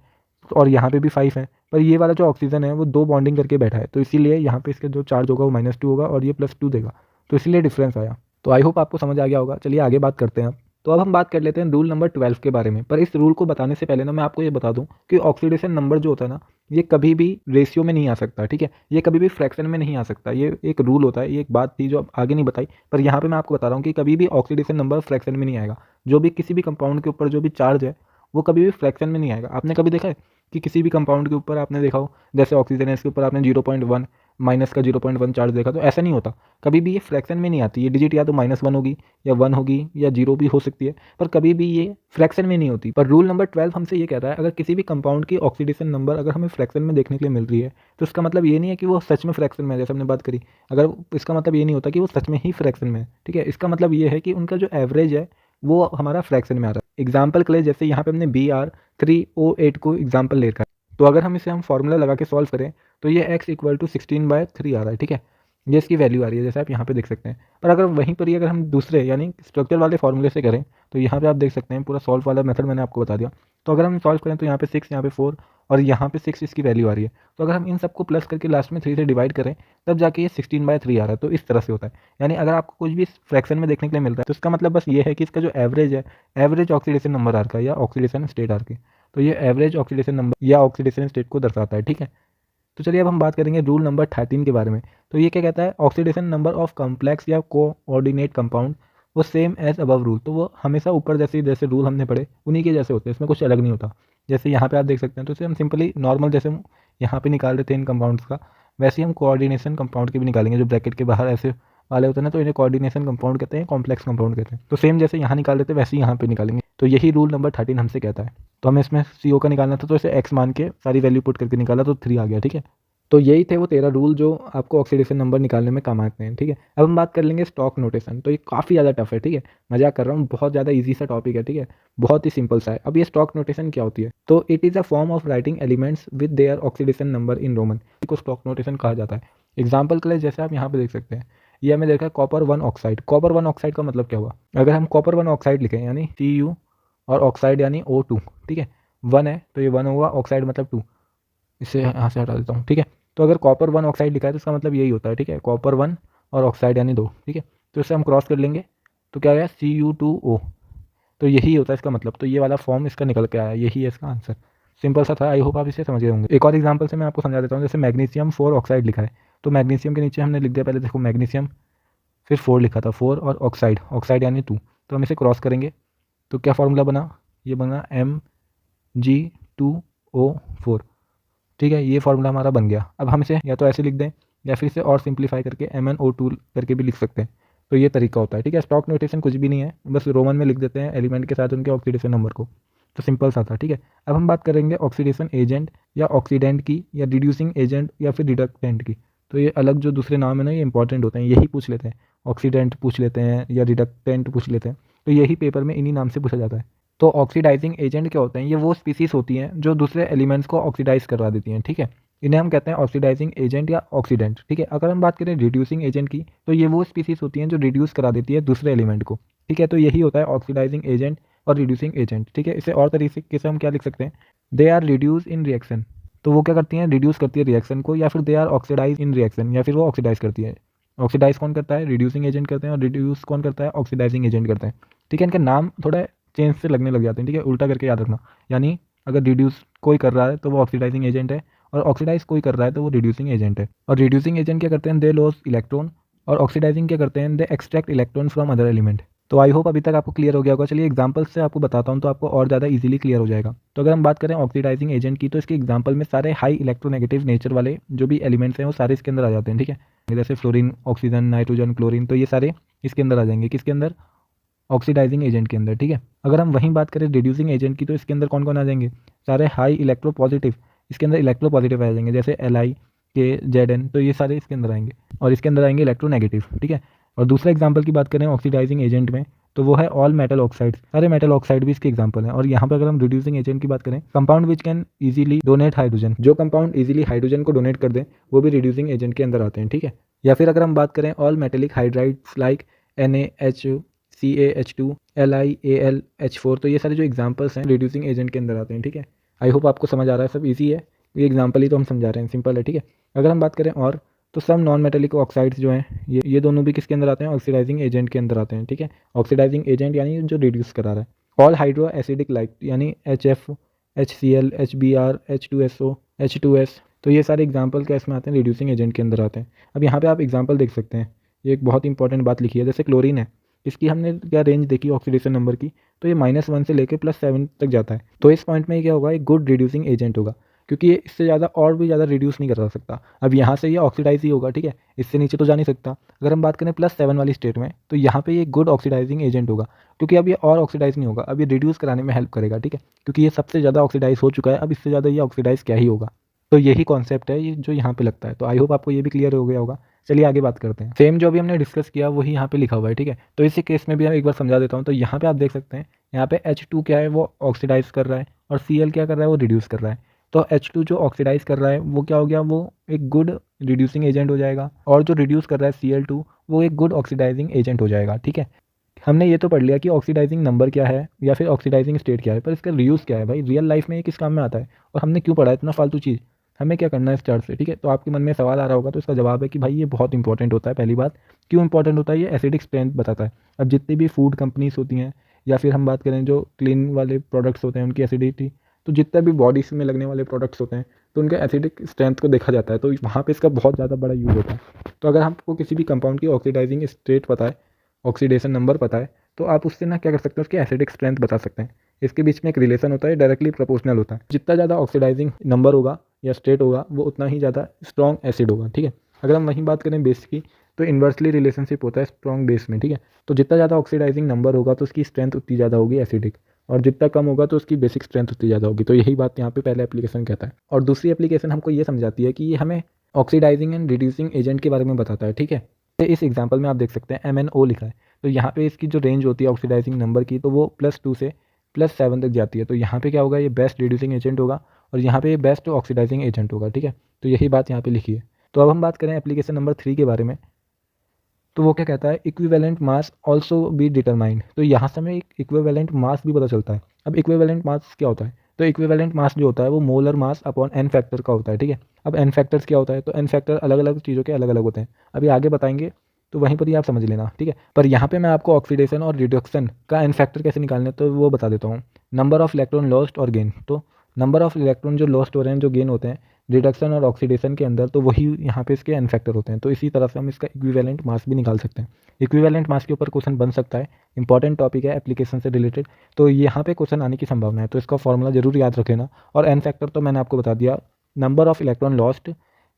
और यहाँ पे भी 5 है, पर ये वाला जो ऑक्सीजन है वो 2 बॉन्डिंग करके बैठा है, तो इसीलिए यहाँ पे इसका जो चार्ज होगा वो -2 होगा और ये +2 देगा, तो इसीलिए डिफरेंस आया। तो आई होप आपको समझ आ गया होगा। चलिए आगे बात करते हैं अब। तो अब हम बात कर लेते हैं रूल नंबर 12 के बारे में। पर इस रूल को बताने से पहले ना मैं आपको ये बता दूं कि ऑक्सीडेशन नंबर जो होता है ना ये कभी भी रेशियो में नहीं आ सकता, ठीक है। ये कभी भी फ्रैक्शन में नहीं आ सकता, ये एक रूल होता है, ये एक बात थी जो अब आगे नहीं बताई, पर यहाँ पे मैं आपको बता रहा हूँ कि कभी भी ऑक्सीडेशन नंबर फ्रैक्शन में नहीं आएगा। जो भी किसी भी कंपाउंड के ऊपर जो भी चार्ज है वो कभी भी फ्रैक्शन में नहीं आएगा। आपने कभी देखा है कि किसी भी कंपाउंड के ऊपर आपने देखा हो, जैसे ऑक्सीजन है इसके ऊपर आपने 0.1 माइनस का 0.1 चार्ज देखा, तो ऐसा नहीं होता कभी भी, ये फ्रैक्शन में नहीं आती। ये डिजिट या तो -1 होगी या 1 होगी या 0 भी हो सकती है, पर कभी भी ये फ्रैक्शन में नहीं होती। पर रूल नंबर 12 हमसे ये कहता है अगर किसी भी कंपाउंड की ऑक्सीडेशन नंबर अगर हमें फ्रैक्शन में देखने के लिए मिल रही है तो इसका मतलब ये नहीं है कि वो सच में फ्रैक्शन में है, जैसे हमने बात करी। अगर इसका मतलब ये नहीं होता कि वो सच में ही फ्रैक्शन में है, ठीक है। इसका मतलब ये है कि उनका जो एवरेज है वो हमारा फ्रैक्शन में आ रहा है। एग्जाम्पल के लिए जैसे यहाँ पे हमने Br3O8 को एग्जाम्पल ले रखा है, तो अगर हम इसे फार्मूला लगा के सॉल्व करें तो ये x = 16/3 आ रहा है, ठीक है। ये इसकी वैल्यू आ रही है जैसे आप यहाँ पे देख सकते हैं। पर अगर वहीं पर ही अगर हम दूसरे यानी स्ट्रक्चर वाले फॉर्मूले से करें तो यहाँ पे आप देख सकते हैं पूरा सॉल्व वाला मेथड मैंने आपको बता दिया। तो अगर हम सॉल्व करें तो यहाँ पे 6, यहाँ पे 4 और यहाँ पे 6 इसकी वैल्यू आ रही है। तो अगर हम इन सबको प्लस करके लास्ट में 3 से डिवाइड करें तब जाके ये 16/3 आ रहा है। तो इस तरह से होता है, यानी अगर आपको कुछ भी फ्रैक्शन में देखने के लिए मिलता है तो इसका मतलब बस ये है कि इसका जो एवरेज है, एवरेज ऑक्सीडेशन नंबर आर का या ऑक्सीडेशन स्टेट आर की, तो ये एवरेज ऑक्सीडेशन नंबर या ऑक्सीडेशन स्टेट को दर्शाता है, ठीक है। तो चलिए अब हम बात करेंगे रूल नंबर 13 के बारे में। तो ये क्या कहता है, ऑक्सीडेशन नंबर ऑफ कॉम्प्लेक्स या कोऑर्डिनेट कंपाउंड वो सेम एज अबव रूल, तो वो हमेशा ऊपर जैसे जैसे रूल हमने पढ़े उन्हीं के जैसे होते हैं, इसमें कुछ अलग नहीं होता। जैसे यहाँ पे आप देख सकते हैं, तो इसे हम सिंपली नॉर्मल जैसे हम यहाँ पे निकाल रहे थे इन कंपाउंड्स का, वैसे ही हम कोऑर्डिनेशन कंपाउंड के भी निकालेंगे। जो ब्रैकेट के बाहर ऐसे वाले होते हैं ना, तो इन्हें कोऑर्डिनेशन कंपाउंड कहते हैं, कॉम्प्लेक्स कंपाउंड कहते हैं। तो सेम जैसे यहाँ निकाल रहे थे वैसे ही यहाँ पे निकालेंगे। तो यही रूल नंबर 13 हमसे कहता है। तो हमें इसमें CO का निकालना था, तो इसे x मान के सारी वैल्यू पुट करके निकाला तो 3 आ गया, ठीक है। तो यही थे वो 13 रूल जो आपको ऑक्सीडेशन नंबर निकालने में काम आते हैं, ठीक है। अब हम बात कर लेंगे स्टॉक नोटेशन। तो ये काफ़ी ज़्यादा टफ है, ठीक है, मजाक कर रहा हूँ, बहुत ज़्यादा इजी सा टॉपिक है, ठीक है, बहुत ही सिंपल सा है। अब ये स्टॉक नोटेशन क्या होती है, तो it is a form of writing elements with their oxidation number in Roman, इसको स्टॉक नोटेशन कहा जाता है। एग्जाम्पल के लिए जैसे आप यहाँ पे देख सकते हैं, ये हमें देखा है कॉपर 1 ऑक्साइड। कॉपर 1 ऑक्साइड का मतलब क्या हुआ, अगर हम कॉपर 1 ऑक्साइड लिखें यानी Cu और ऑक्साइड यानी O2, ठीक है, 1 है तो ये 1 होगा, ऑक्साइड मतलब 2, इसे यहाँ से हटा देता हूँ, ठीक है। तो अगर कॉपर 1 ऑक्साइड लिखा है तो इसका मतलब यही होता है, ठीक है, कॉपर 1 और ऑक्साइड यानी 2, ठीक है। तो इसे हम क्रॉस कर लेंगे तो क्या आया, Cu2O, तो यही होता है इसका मतलब। तो ये वाला फॉर्म इसका निकल के आया, यही है इसका आंसर। सिंपल सा था, आई होप आप इसे समझ गए होंगे। एक और एग्जांपल से मैं आपको समझा देता हूँ। जैसे मैग्नीशियम 4 ऑक्साइड लिखा है, तो मैग्नीशियम के नीचे हमने लिख दिया, पहले देखो मैग्नीशियम, फिर 4 लिखा था, 4 और ऑक्साइड, ऑक्साइड यानी 2, तो हम इसे क्रॉस करेंगे तो क्या फॉर्मूला बना, ये बना Mg2O4, ठीक है, ये फार्मूला हमारा बन गया। अब हम इसे या तो ऐसे लिख दें या फिर इसे और सिंप्लीफाई करके MnO2 करके भी लिख सकते हैं। तो ये तरीका होता है, ठीक है। स्टॉक नोटेशन कुछ भी नहीं है, बस रोमन में लिख देते हैं एलिमेंट के साथ उनके ऑक्सीडेशन नंबर को, तो सिंपल सा था, ठीक है। अब हम बात करेंगे ऑक्सीडेशन एजेंट या ऑक्सीडेंट की, या रिड्यूसिंग एजेंट या फिर रिडक्टेंट की। तो ये अलग जो दूसरे नाम है ना, ये इंपॉर्टेंट होते हैं, यही पूछ लेते हैं, ऑक्सीडेंट पूछ लेते हैं या रिडक्टेंट पूछ लेते हैं, तो यही पेपर में इन्हीं नाम से पूछा जाता है। तो ऑक्सीडाइजिंग एजेंट क्या होते हैं, ये वो स्पीसीज होती हैं जो दूसरे एलिमेंट्स को ऑक्सीडाइज करवा देती हैं, ठीक है, इन्हें हम कहते हैं ऑक्सीडाइजिंग एजेंट या ऑक्सीडेंट, ठीक है। अगर हम बात करें रिड्यूसिंग एजेंट की, तो ये वो स्पीसीज होती हैं जो रिड्यूस करा देती है दूसरे एलिमेंट को, ठीक है। तो यही होता है ऑक्सीडाइजिंग एजेंट और रिड्यूसिंग एजेंट, ठीक है। इसे और तरीके से हम क्या लिख सकते हैं, they are reduce in reaction, तो वो क्या करती हैं, रिड्यूस करती है रिएक्शन को, या फिर they are oxidize in reaction, या फिर वो ऑक्सीडाइज करती है। ऑक्सीडाइज कौन करता है, रिड्यूसिंग एजेंट करते हैं, और रिड्यूस कौन करता है, ऑक्सीडाइजिंग एजेंट करते हैं, ठीक है। इनके नाम थोड़ा चेंज से लगने लग जाते हैं, ठीक है, उल्टा करके याद रखना। यानी अगर रिड्यूस कोई कर रहा है तो वो ऑक्सीडाइजिंग एजेंट है, और ऑक्सीडाइज कोई कर रहा है तो वो रिड्यूसिंग एजेंट है। और रिड्यूसिंग एजेंट क्या करते हैं, दे लॉस इलेक्ट्रॉन, और ऑक्सीडाइजिंग क्या करते हैं, they extract electron from other element. तो आई होप अभी तक आपको क्लियर हो गया होगा। चलिए एग्जांपल से आपको बताता हूँ तो आपको और ज़्यादा इजीली क्लियर हो जाएगा। तो अगर हम बात करें ऑक्सीडाइजिंग एजेंट की, तो इसके एग्जांपल में सारे हाई इलेक्ट्रोनेगेटिव नेचर वाले जो भी एलिमेंट्स हैं वो सारे इसके अंदर आ जाते हैं, ठीक है। जैसे फ्लोरीन, ऑक्सीजन, नाइट्रोजन, क्लोरीन, तो ये सारे इसके अंदर आ जाएंगे, किसके अंदर, ऑक्सीडाइजिंग एजेंट के अंदर, ठीक है। अगर हम वहीं बात करें रिड्यूसिंग एजेंट की, तो इसके अंदर कौन कौन आ जाएंगे, सारे हाई इलेक्ट्रोपॉजिटिव, इसके अंदर इलेक्ट्रोपॉजिटिव आ जाएंगे, जैसे Li, के, Zn, तो ये सारे इसके अंदर आएंगे। और इसके अंदर आएंगे इलेक्ट्रोनेगेटिव, ठीक है। और दूसरा एग्जाम्पल की बात करें ऑक्सीडाइजिंग एजेंट में, तो वो है ऑल मेटल ऑक्साइड्स, सारे मेटल ऑक्साइड भी इसके एग्जाम्पल हैं। और यहाँ पर अगर हम रिड्यूसिंग एजेंट की बात करें, compound which can easily donate hydrogen, जो कंपाउंड इजीली हाइड्रोजन को डोनेट कर दें वो भी रिड्यूसिंग एजेंट के अंदर आते हैं, ठीक है। या फिर अगर हम बात करें all metallic hydrides like NaH, CaH2, LiAlH4, तो ये सारे जो एग्जाम्पल्स हैं रिड्यूसिंग एजेंट के अंदर आते हैं, ठीक है। आई होप आपको समझ आ रहा है, सब इजी है, ये एग्जाम्पल ही तो हम समझा रहे हैं, सिंपल है, ठीक है। अगर हम बात करें और, तो सब नॉन मेटेलिक ऑक्साइड्स जो हैं ये दोनों भी किसके अंदर आते हैं, ऑक्सीडाइजिंग एजेंट के अंदर आते हैं, ठीक है। ऑक्सीडाइजिंग एजेंट यानी जो रिड्यूस करा रहा है। ऑल हाइड्रो एसिडिक लाइक यानी HF, HCl, HBr, H2SO, H2S, तो ये सारे एग्जाम्पल क्या इसमें आते हैं, रिड्यूसिंग एजेंट के अंदर आते हैं। अब यहाँ पे आप एग्जाम्पल देख सकते हैं, ये एक बहुत इंपॉर्टेंट बात लिखी है, जैसे क्लोरीन है, इसकी हमने क्या रेंज देखी ऑक्सीडेशन नंबर की, तो ये -1 से लेकर +7 तक जाता है। तो इस पॉइंट में क्या होगा, एक गुड रिड्यूसिंग एजेंट होगा, क्योंकि ये इससे ज़्यादा और भी ज़्यादा रिड्यूस नहीं करा सकता। अब यहाँ से ये ऑक्सीडाइज ही होगा, ठीक है, इससे नीचे तो जा नहीं सकता। अगर हम बात करें +7 वाली स्टेट में, तो यहाँ पे ये गुड ऑक्सीडाइजिंग एजेंट होगा, क्योंकि अब ये और ऑक्सीडाइज नहीं होगा, अब ये रिड्यूस कराने में हेल्प करेगा, ठीक है, क्योंकि ये सबसे ज़्यादा ऑक्सीडाइज हो चुका है, अब इससे ज़्यादा ये ऑक्सीडाइज क्या ही होगा। तो यही कॉन्सेप्ट है ये जो यहाँ पे लगता है। तो आई होप आपको ये भी क्लियर हो गया होगा। चलिए आगे बात करते हैं। सेम जो अभी हमने डिस्कस किया वही यहाँ पे लिखा हुआ है, ठीक है। तो इसी केस में भी हम एक बार समझा देता हूँ। तो यहाँ पे आप देख सकते हैं, यहाँ पे H2 क्या है, वो ऑक्सीडाइज कर रहा है, और Cl क्या कर रहा है, वो रिड्यूस कर रहा है। तो H2 जो ऑक्सीडाइज कर रहा है वो क्या हो गया, वो एक गुड रिड्यूसिंग एजेंट हो जाएगा, और जो रिड्यूस कर रहा है Cl2 वो एक गुड ऑक्सीडाइजिंग एजेंट हो जाएगा, ठीक है। हमने ये तो पढ़ लिया कि ऑक्सीडाइजिंग नंबर क्या है या फिर ऑक्सीडाइजिंग स्टेट क्या है, पर इसका रीयूज़ क्या है भाई, रियल लाइफ में ये किस काम में आता है, और हमने क्यों पढ़ा है इतना फालतू चीज़, हमें क्या करना है इस चार्ट से, ठीक है। तो आपके मन में सवाल आ रहा होगा, तो इसका जवाब है कि भाई ये बहुत इंपॉर्टेंट होता है। पहली बात, क्यों इंपॉर्टेंट होता है, ये एसिडिक स्ट्रेंथ बताता है। अब जितनी भी फूड कंपनीज होती हैं, या फिर हम बात करें जो क्लीन वाले प्रोडक्ट्स होते हैं उनकी एसिडिटी, तो जितना भी बॉडीज में लगने वाले प्रोडक्ट्स होते हैं तो उनके एसिडिक स्ट्रेंथ को देखा जाता है, तो वहाँ पे इसका बहुत ज़्यादा बड़ा यूज़ होता है। तो अगर आपको किसी भी कंपाउंड की ऑक्सीडाइजिंग स्टेट पता है, ऑक्सीडेशन नंबर पता है, तो आप उससे ना क्या कर सकते हैं, उसकी एसिडिक स्ट्रेंथ बता सकते हैं। इसके बीच में एक रिलेशन होता है, डायरेक्टली प्रोपोर्शनल होता है। जितना ज़्यादा ऑक्सीडाइजिंग नंबर होगा या स्टेट होगा वो उतना ही ज़्यादा स्ट्रॉन्ग एसिड होगा, ठीक है। अगर हम वहीं बात करें बेस की, तो इन्वर्सली रिलेशनशिप होता है स्ट्रॉन्ग बेस में, ठीक है। तो जितना ज़्यादा ऑक्सीडाइजिंग नंबर होगा तो उसकी स्ट्रेंथ उतनी ज़्यादा होगी एसिडिक, और जितना कम होगा तो उसकी बेसिक स्ट्रेंथ उतनी ज़्यादा होगी। तो यही बात यहाँ पे पहले एप्लीकेशन कहता है। और दूसरी एप्लीकेशन हमको ये समझाती है कि ये हमें ऑक्सीडाइजिंग एंड रिड्यूसिंग एजेंट के बारे में बताता है, ठीक है। इस एग्जाम्पल में आप देख सकते हैं MnO लिखा है, तो यहाँ पे इसकी जो रेंज होती है ऑक्सीडाइजिंग नंबर की, तो वो +2 से +7 तक जाती है। तो यहाँ पे क्या होगा, ये बेस्ट रिड्यूसिंग एजेंट होगा, और यहाँ पे ये बेस्ट ऑक्सीडाइजिंग एजेंट होगा, ठीक है। तो यही बात यहाँ पे लिखी है। तो अब हम बात करें एप्लीकेशन नंबर 3 के बारे में, तो वो क्या कहता है, equivalent mass also be determined. तो यहाँ से हमें एक इक्विवेलेंट मास भी पता चलता है। अब इक्विवेलेंट मास क्या होता है, तो इक्विवेलेंट मास जो होता है वो molar mass upon n factor का होता है, ठीक है। अब n फैक्टर्स क्या होता है, तो n फैक्टर अलग अलग चीज़ों के अलग अलग होते हैं, अभी आगे बताएंगे, तो वहीं पर ही आप समझ लेना, ठीक है। पर यहाँ पे मैं आपको ऑक्सीडेशन और रिडक्शन का n फैक्टर कैसे निकालने तो वो बता देता हूँ। नंबर ऑफ इलेक्ट्रॉन लॉस्ट और गेन, तो नंबर ऑफ इलेक्ट्रॉन जो लॉस्ट हो रहे हैं, जो गेन होते हैं रिडक्शन और ऑक्सीडेशन के अंदर, तो वही यहाँ पे इसके n फैक्टर होते हैं। तो इसी तरह से हम इसका इक्विवेलेंट मास भी निकाल सकते हैं। इक्विवेलेंट मास के ऊपर क्वेश्चन बन सकता है, इंपॉर्टेंट टॉपिक है एप्लीकेशन से रिलेटेड, तो यहाँ पे क्वेश्चन आने की संभावना है। तो इसका फॉर्मूला जरूर याद रख लेना। और n फैक्टर तो मैंने आपको बता दिया, नंबर ऑफ इलेक्ट्रॉन लॉस्ट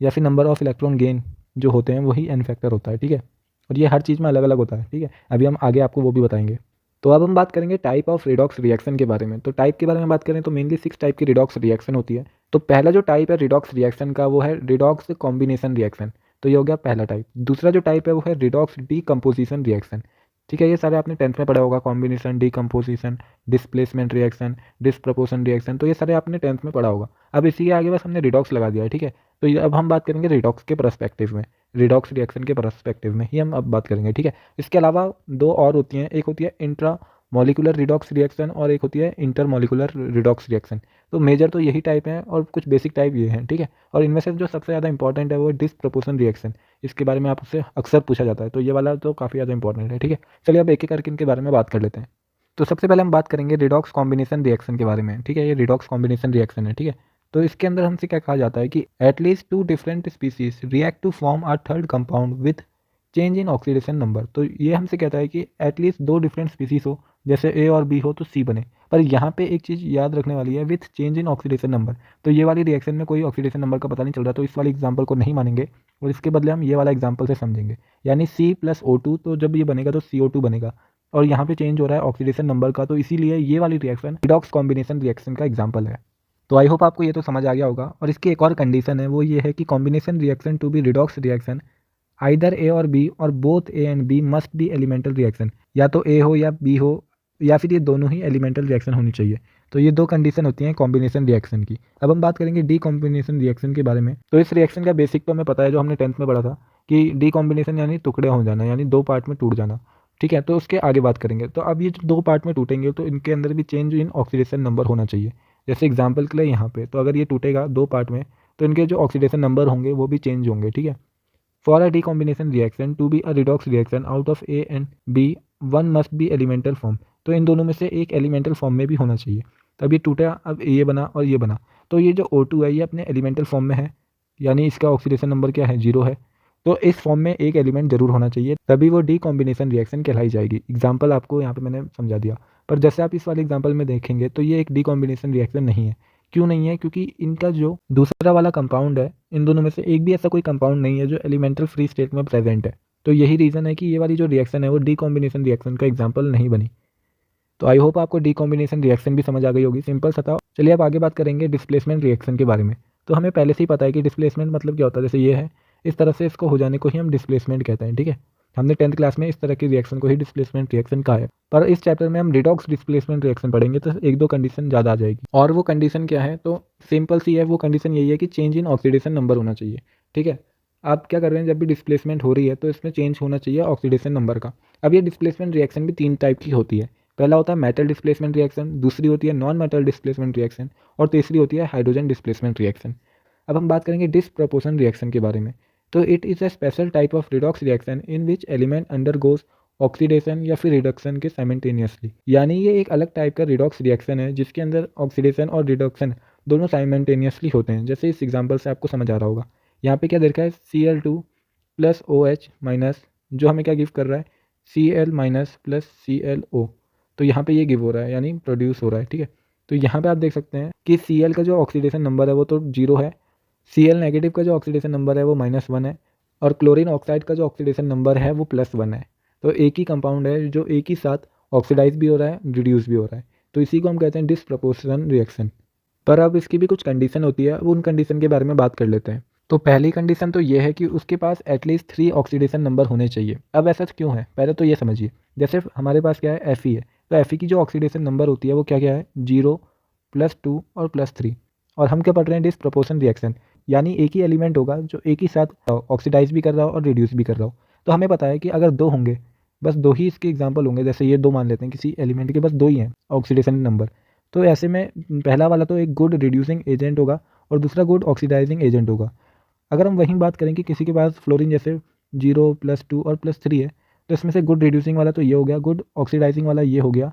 या फिर नंबर ऑफ इलेक्ट्रॉन गेन जो होते हैं वही n फैक्टर होता है, ठीक है। और ये हर चीज़ में अलग अलग होता है, ठीक है। अभी हम आगे आपको वो भी बताएंगे। तो अब हम बात करेंगे टाइप ऑफ रिडॉक्स रिएक्शन के बारे में। तो टाइप के बारे में बात करें तो मेनली 6 टाइप की रिडॉक्स रिएक्शन होती है। तो पहला जो टाइप है रिडॉक्स रिएक्शन का वो है रिडॉक्स कॉम्बिनेशन रिएक्शन, तो ये हो गया पहला टाइप। दूसरा जो टाइप है वो है रिडॉक्स डीकम्पोजिशन रिएक्शन, ठीक है। ये सारे आपने 10th में पढ़ा होगा, combination, decomposition, displacement reaction, disproportion reaction, तो ये सारे आपने 10th में पढ़ा होगा। अब इसी के आगे बस हमने रिडॉक्स लगा दिया है, ठीक है। तो ये अब हम बात करेंगे रिडॉक्स के पर्सपेक्टिव में, रिडॉक्स रिएक्शन के पर्सपेक्टिव में ही हम अब बात करेंगे, ठीक है। इसके अलावा 2 और होती हैं, एक होती है इंट्रा मॉलिकुलर रिडॉक्स रिएक्शन और एक होती है इंटर मॉलिकुलर रिडॉक्स रिएक्शन। तो मेजर तो यही टाइप हैं और कुछ बेसिक टाइप ये हैं, ठीक है। और इनमें से जो सबसे ज़्यादा इंपॉर्टेंट है वो डिस्प्रपोर्शन रिएक्शन, इसके बारे में आपसे अक्सर पूछा जाता है, तो ये वाला तो काफ़ी ज़्यादा इंपॉर्टेंट है, ठीक है। चलिए अब एक एक करके इनके बारे में बात कर लेते हैं। तो सबसे पहले हम बात करेंगे रिडॉक्स कॉम्बिनेशन रिएक्शन के बारे में, ठीक है। ये रिडॉक्स कॉम्बिनेशन रिएक्शन है, ठीक है। तो इसके अंदर हमसे क्या कहा जाता है कि at least 2 different species react to form a third compound with change in oxidation number. तो ये हमसे कहता है कि एटलीस्ट 2 डिफरेंट स्पीसीज हो, जैसे ए और बी हो तो सी बने। पर यहाँ पे एक चीज़ याद रखने वाली है, with change in oxidation number. तो ये वाली रिएक्शन में कोई ऑक्सीडेशन नंबर का पता नहीं चल रहा, तो इस वाले एग्जाम्पल को नहीं मानेंगे और इसके बदले हम ये वाला एग्जाम्पल से समझेंगे। यानी C+O2, तो जब ये बनेगा तो CO2 बनेगा, और यहाँ पे चेंज हो रहा है ऑक्सीडेशन नंबर का, तो इसीलिए ये वाली रिएक्शन रिडॉक्स कॉम्बिनेशन रिएक्शन का एग्जाम्पल है। तो आई होप आपको ये तो समझ आ गया होगा। और इसकी एक और कंडीशन है, वो ये है कि combination reaction to be redox reaction either A or B or both A and B must be elemental reaction. या तो ए हो या बी हो, या फिर ये दोनों ही एलिमेंटल रिएक्शन होनी चाहिए। तो ये 2 कंडीशन होती हैं कॉम्बिनेशन रिएक्शन की। अब हम बात करेंगे डी कॉम्बिनेशन रिएक्शन के बारे में। तो इस रिएक्शन का बेसिक तो हमें पता है, जो हमने 10th में पढ़ा था कि डी कॉम्बिनेशन यानी टुकड़े हो जाना, यानी 2 पार्ट में टूट जाना। ठीक है, तो उसके आगे बात करेंगे। तो अब ये जो 2 पार्ट में टूटेंगे तो इनके अंदर भी चेंज इन ऑक्सीडेशन नंबर होना चाहिए। जैसे एग्जाम्पल के लिए यहाँ पे, तो अगर ये टूटेगा 2 पार्ट में तो इनके जो ऑक्सीडेशन नंबर होंगे वो भी चेंज होंगे। ठीक है, for a decombination reaction to be a redox reaction out of A and B one must be elemental form. तो इन दोनों में से एक एलिमेंटल फॉर्म में भी होना चाहिए। तब ये टूटा, अब ये बना और ये बना। तो ये जो O2 है ये अपने एलिमेंटल फॉर्म में है, यानी इसका ऑक्सीडेशन नंबर क्या है, 0 है। तो इस फॉर्म में एक एलिमेंट जरूर होना चाहिए, तभी वो डीकॉम्बिनेशन रिएक्शन कहलाई जाएगी। एग्जाम्पल आपको यहाँ पे मैंने समझा दिया। पर जैसे आप इस वाले एग्जाम्पल में देखेंगे तो ये एक डीकॉम्बिनेशन रिएक्शन नहीं है। क्यों नहीं है? क्योंकि इनका जो दूसरा वाला कंपाउंड है, इन दोनों में से एक भी ऐसा कोई कंपाउंड नहीं है जो एलिमेंटल फ्री स्टेट में प्रेजेंट है। तो यही रीज़न है कि ये वाली जो रिएक्शन है वो डीकॉम्बिनेशन रिएक्शन का एग्जाम्पल नहीं बनी। तो आई होप आपको डीकॉम्बिनेशन रिएक्शन भी समझ आ गई होगी, सिंपल सा था। चलिए अब आगे बात करेंगे डिस्प्लेसमेंट रिएक्शन के बारे में। तो हमें पहले से ही पता है कि डिस्प्लेसमेंट मतलब क्या होता है। जैसे ये है, इस तरह से इसको हो जाने को ही हम डिस्प्लेसमेंट कहते हैं। ठीक है, हमने 10th क्लास में इस तरह की रिएक्शन को ही डिस्प्लेसमेंट रिएक्शन कहा है। पर इस चैप्टर में हम रिडॉक्स डिस्प्लेसमेंट रिएक्शन पढ़ेंगे तो 1-2 कंडीशन ज़्यादा आ जाएगी। और वो कंडीशन क्या है? तो सिंपल सी है, वो कंडीशन यही है कि चेंज इन ऑक्सीडेशन नंबर होना चाहिए। ठीक है, आप क्या कर रहे हैं, जब भी डिस्प्लेसमेंट हो रही है तो इसमें चेंज होना चाहिए ऑक्सीडेशन नंबर का। अब ये डिस्प्लेसमेंट रिएक्शन भी 3 टाइप की होती है। पहला होता है मेटल डिस्प्लेसमेंट रिएक्शन, दूसरी होती है नॉन मेटल डिस्प्लेसमेंट रिएक्शन, और तीसरी होती है हाइड्रोजन डिस्प्लेसमेंट रिएक्शन। अब हम बात करेंगे डिसप्रपोर्शन रिएक्शन के बारे में। तो it is a special type of redox reaction in which element undergoes oxidation या फिर रिडक्शन के साइमल्टेनियसली। यानी ये एक अलग टाइप का रिडॉक्स रिएक्शन है जिसके अंदर ऑक्सीडेशन और रिडक्शन दोनों साइमल्टेनियसली होते हैं। जैसे इस एग्जांपल से आपको समझ आ रहा होगा, यहाँ पे क्या देखा है, Cl2 प्लस OH माइनस, जो हमें क्या गिव कर रहा है, Cl माइनस प्लस ClO। तो यहाँ पे ये गिव हो रहा है, यानी प्रोड्यूस हो रहा है। ठीक है, तो यहाँ पे आप देख सकते हैं कि Cl का जो ऑक्सीडेशन नंबर है वो तो 0 है, Cl नेगेटिव का जो ऑक्सीडेशन नंबर है वो -1 है, और क्लोरीन ऑक्साइड का जो ऑक्सीडेशन नंबर है वो +1 है। तो एक ही कंपाउंड है जो एक ही साथ ऑक्सीडाइज भी हो रहा है, रिड्यूस भी हो रहा है। तो इसी को हम कहते हैं डिसप्रपोर्शन रिएक्शन। पर अब इसकी भी कुछ कंडीशन होती है, उन कंडीशन के बारे में बात कर लेते हैं। तो पहली कंडीशन तो ये है कि उसके पास एटलीस्ट 3 ऑक्सीडेशन नंबर होने चाहिए। अब ऐसा क्यों है, पहले तो ये समझिए। जैसे हमारे पास क्या है, Fe है, तो Fe की जो ऑक्सीडेशन नंबर होती है वो क्या क्या है, 0 +2 और +3। और हम क्या पढ़ रहे हैं, डिसप्रपोर्शन रिएक्शन, यानी एक ही एलिमेंट होगा जो एक ही साथ ऑक्सीडाइज भी कर रहा हो और रिड्यूस भी कर रहा हो। तो हमें पता है कि अगर 2 होंगे, बस 2 ही इसके एग्जाम्पल होंगे। जैसे ये 2 मान लेते हैं, किसी एलिमेंट के बस 2 ही हैं ऑक्सीडेशन नंबर। तो ऐसे में पहला वाला तो एक गुड रिड्यूसिंग एजेंट होगा और दूसरा गुड ऑक्सीडाइजिंग एजेंट होगा। अगर हम वहीं बात करें कि किसी के पास फ्लोरीन जैसे 0 +2 और +3 है, तो इसमें से गुड रिड्यूसिंग वाला तो ये हो गया, गुड ऑक्सीडाइजिंग वाला ये हो गया,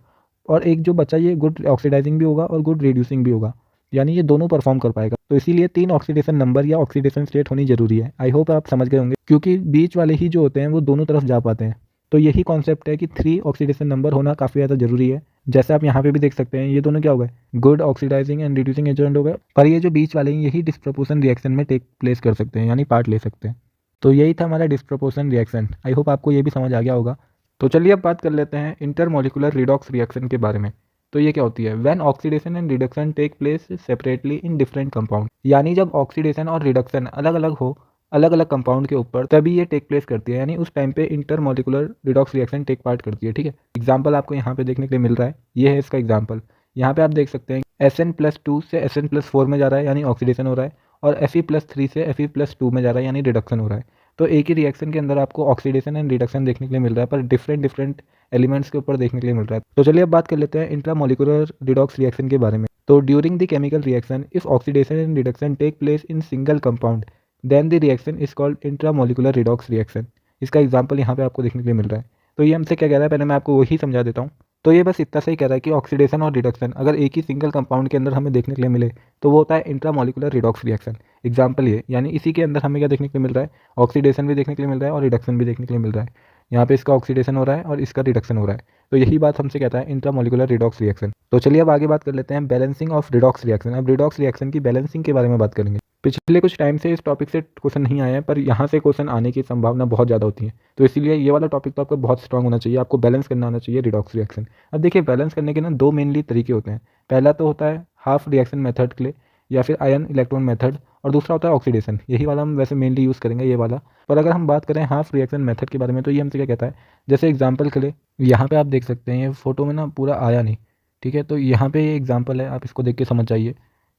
और एक जो बचा ये गुड ऑक्सीडाइजिंग भी होगा और गुड रिड्यूसिंग भी होगा, यानी ये दोनों परफॉर्म कर पाएगा। तो इसीलिए 3 ऑक्सीडेशन नंबर या ऑक्सीडेशन स्टेट होनी जरूरी है। आई होप आप समझ गए होंगे, क्योंकि बीच वाले ही जो होते हैं वो दोनों तरफ जा पाते हैं। तो यही कॉन्सेप्ट है कि 3 ऑक्सीडेशन नंबर होना काफ़ी ज़्यादा जरूरी है। जैसे आप यहाँ पे भी देख सकते हैं, ये दोनों क्या हो गए, good oxidizing and reducing agent हो गए। पर ये जो बीच वाले हैं यही डिसप्रपोर्शन रिएक्शन में टेक प्लेस कर सकते हैं, यानी पार्ट ले सकते हैं। तो यही था हमारा डिसप्रपोर्शन रिएक्शन। आई होप आपको ये भी समझ आ गया होगा। तो चलिए अब बात कर लेते हैं इंटरमोलिकुलर रिडॉक्स रिएक्शन के बारे में। तो ये क्या होती है, when oxidation and reduction take place separately in different compound. यानी जब ऑक्सीडेशन और रिडक्शन अलग अलग हो, अलग अलग कंपाउंड के ऊपर, तभी ये टेक प्लेस करती है, यानी उस टाइम पे intermolecular redox reaction take part करती है। ठीक है, एग्जाम्पल आपको यहाँ पे देखने के लिए मिल रहा है, ये है इसका एग्जाम्पल। यहाँ पे आप देख सकते हैं Sn+2 से Sn+4 में जा रहा है, यानी ऑक्सीडेशन हो रहा है, और Fe+3 से Fe+2 में जा रहा है, यानी रिडक्शन हो रहा है। तो एक ही रिएक्शन के अंदर आपको ऑक्सीडेशन एंड रिडक्शन देखने के लिए मिल रहा है, पर डिफरेंट एलिमेंट्स के ऊपर देखने के लिए मिल रहा है। तो चलिए अब बात कर लेते हैं इंट्रामोलिकुलर रिडॉक्स रिएक्शन के बारे में। तो during the chemical reaction, if oxidation and reduction take place in single compound, then the reaction is called intramolecular redox reaction. इसका एग्जाम्पल यहाँ पे आपको देखने के लिए मिल रहा है। तो ये हमसे क्या कह रहा है, पहले मैं आपको वही समझा देता हूँ। तो ये बस इतना सही कह रहा है कि ऑक्सीडेशन और रिडक्शन अगर एक ही सिंगल कंपाउंड के अंदर हमें देखने के लिए मिले तो वो होता है इंट्रामोलिकुलर रिडॉक्स रिएक्शन। एग्जाम्पल ये, यानी इसी के अंदर हमें क्या देखने के लिए मिल रहा है, ऑक्सीडेशन भी देखने के लिए मिल रहा है और रिडक्शन भी देखने के लिए मिल रहा है। यहाँ पे इसका ऑक्सीडेशन हो रहा है और इसका रिडक्शन हो रहा है, तो यही बात हमसे कहता है इंट्रामोलिकुलर रिडॉक्स रिएक्शन। तो चलिए अब आगे बात कर लेते हैं बैलेंसिंग ऑफ रिडॉक्स रिएक्शन। अब रिडॉक्स रिएक्शन की बैलेंसिंग के बारे में बात करेंगे। पिछले कुछ टाइम से इस टॉपिक से क्वेश्चन नहीं आए हैं, पर यहाँ से क्वेश्चन आने की संभावना बहुत ज़्यादा होती है, तो इसीलिए ये वाला टॉपिक तो आपका बहुत स्ट्रांग होना चाहिए, आपको बैलेंस करना आना चाहिए रिडॉक्स रिएक्शन। अब देखिए बैलेंस करने के ना दो मेनली तरीके होते हैं। पहला तो होता है हाफ रिएक्शन मेथड के लिए या फिर आयन इलेक्ट्रॉन मेथड, और दूसरा होता है ऑक्सीडेशन। यही वाला हम वैसे मेनली यूज़ करेंगे ये वाला। पर अगर हम बात करें हाफ रिएक्शन मेथड के बारे में तो ये हमसे क्या कहता है, जैसे एग्जाम्पल के लिए यहाँ पे आप देख सकते हैं, ये फोटो में ना पूरा आया नहीं, ठीक है, तो यहाँ पे ये एग्जाम्पल है, आप इसको देख के समझ जाइए।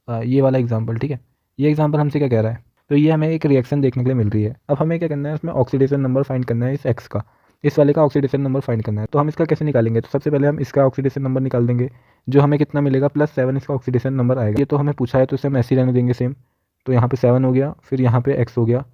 ये वाला एग्जाम्पल, ठीक है, ये एग्जाम्पल हमसे क्या कह रहा है, तो ये हमें एक रिएक्शन देखने के लिए मिल रही है। अब हमें क्या करना है, उसमें ऑक्सीडेशन नंबर फाइंड करना है इस एक्स का, इस वाले का ऑक्सीडेशन नंबर फाइंड करना है। तो हम इसका कैसे निकालेंगे, तो सबसे पहले हम इसका ऑक्सीडेशन नंबर निकाल देंगे, जो हमें कितना मिलेगा +7 इसका ऑक्सीडेशन नंबर आएगा। ये तो हमें पूछा है तो इसे हम ऐसे ही रहने देंगे सेम। तो यहाँ पे 7 हो गया, फिर यहाँ पे x हो गया,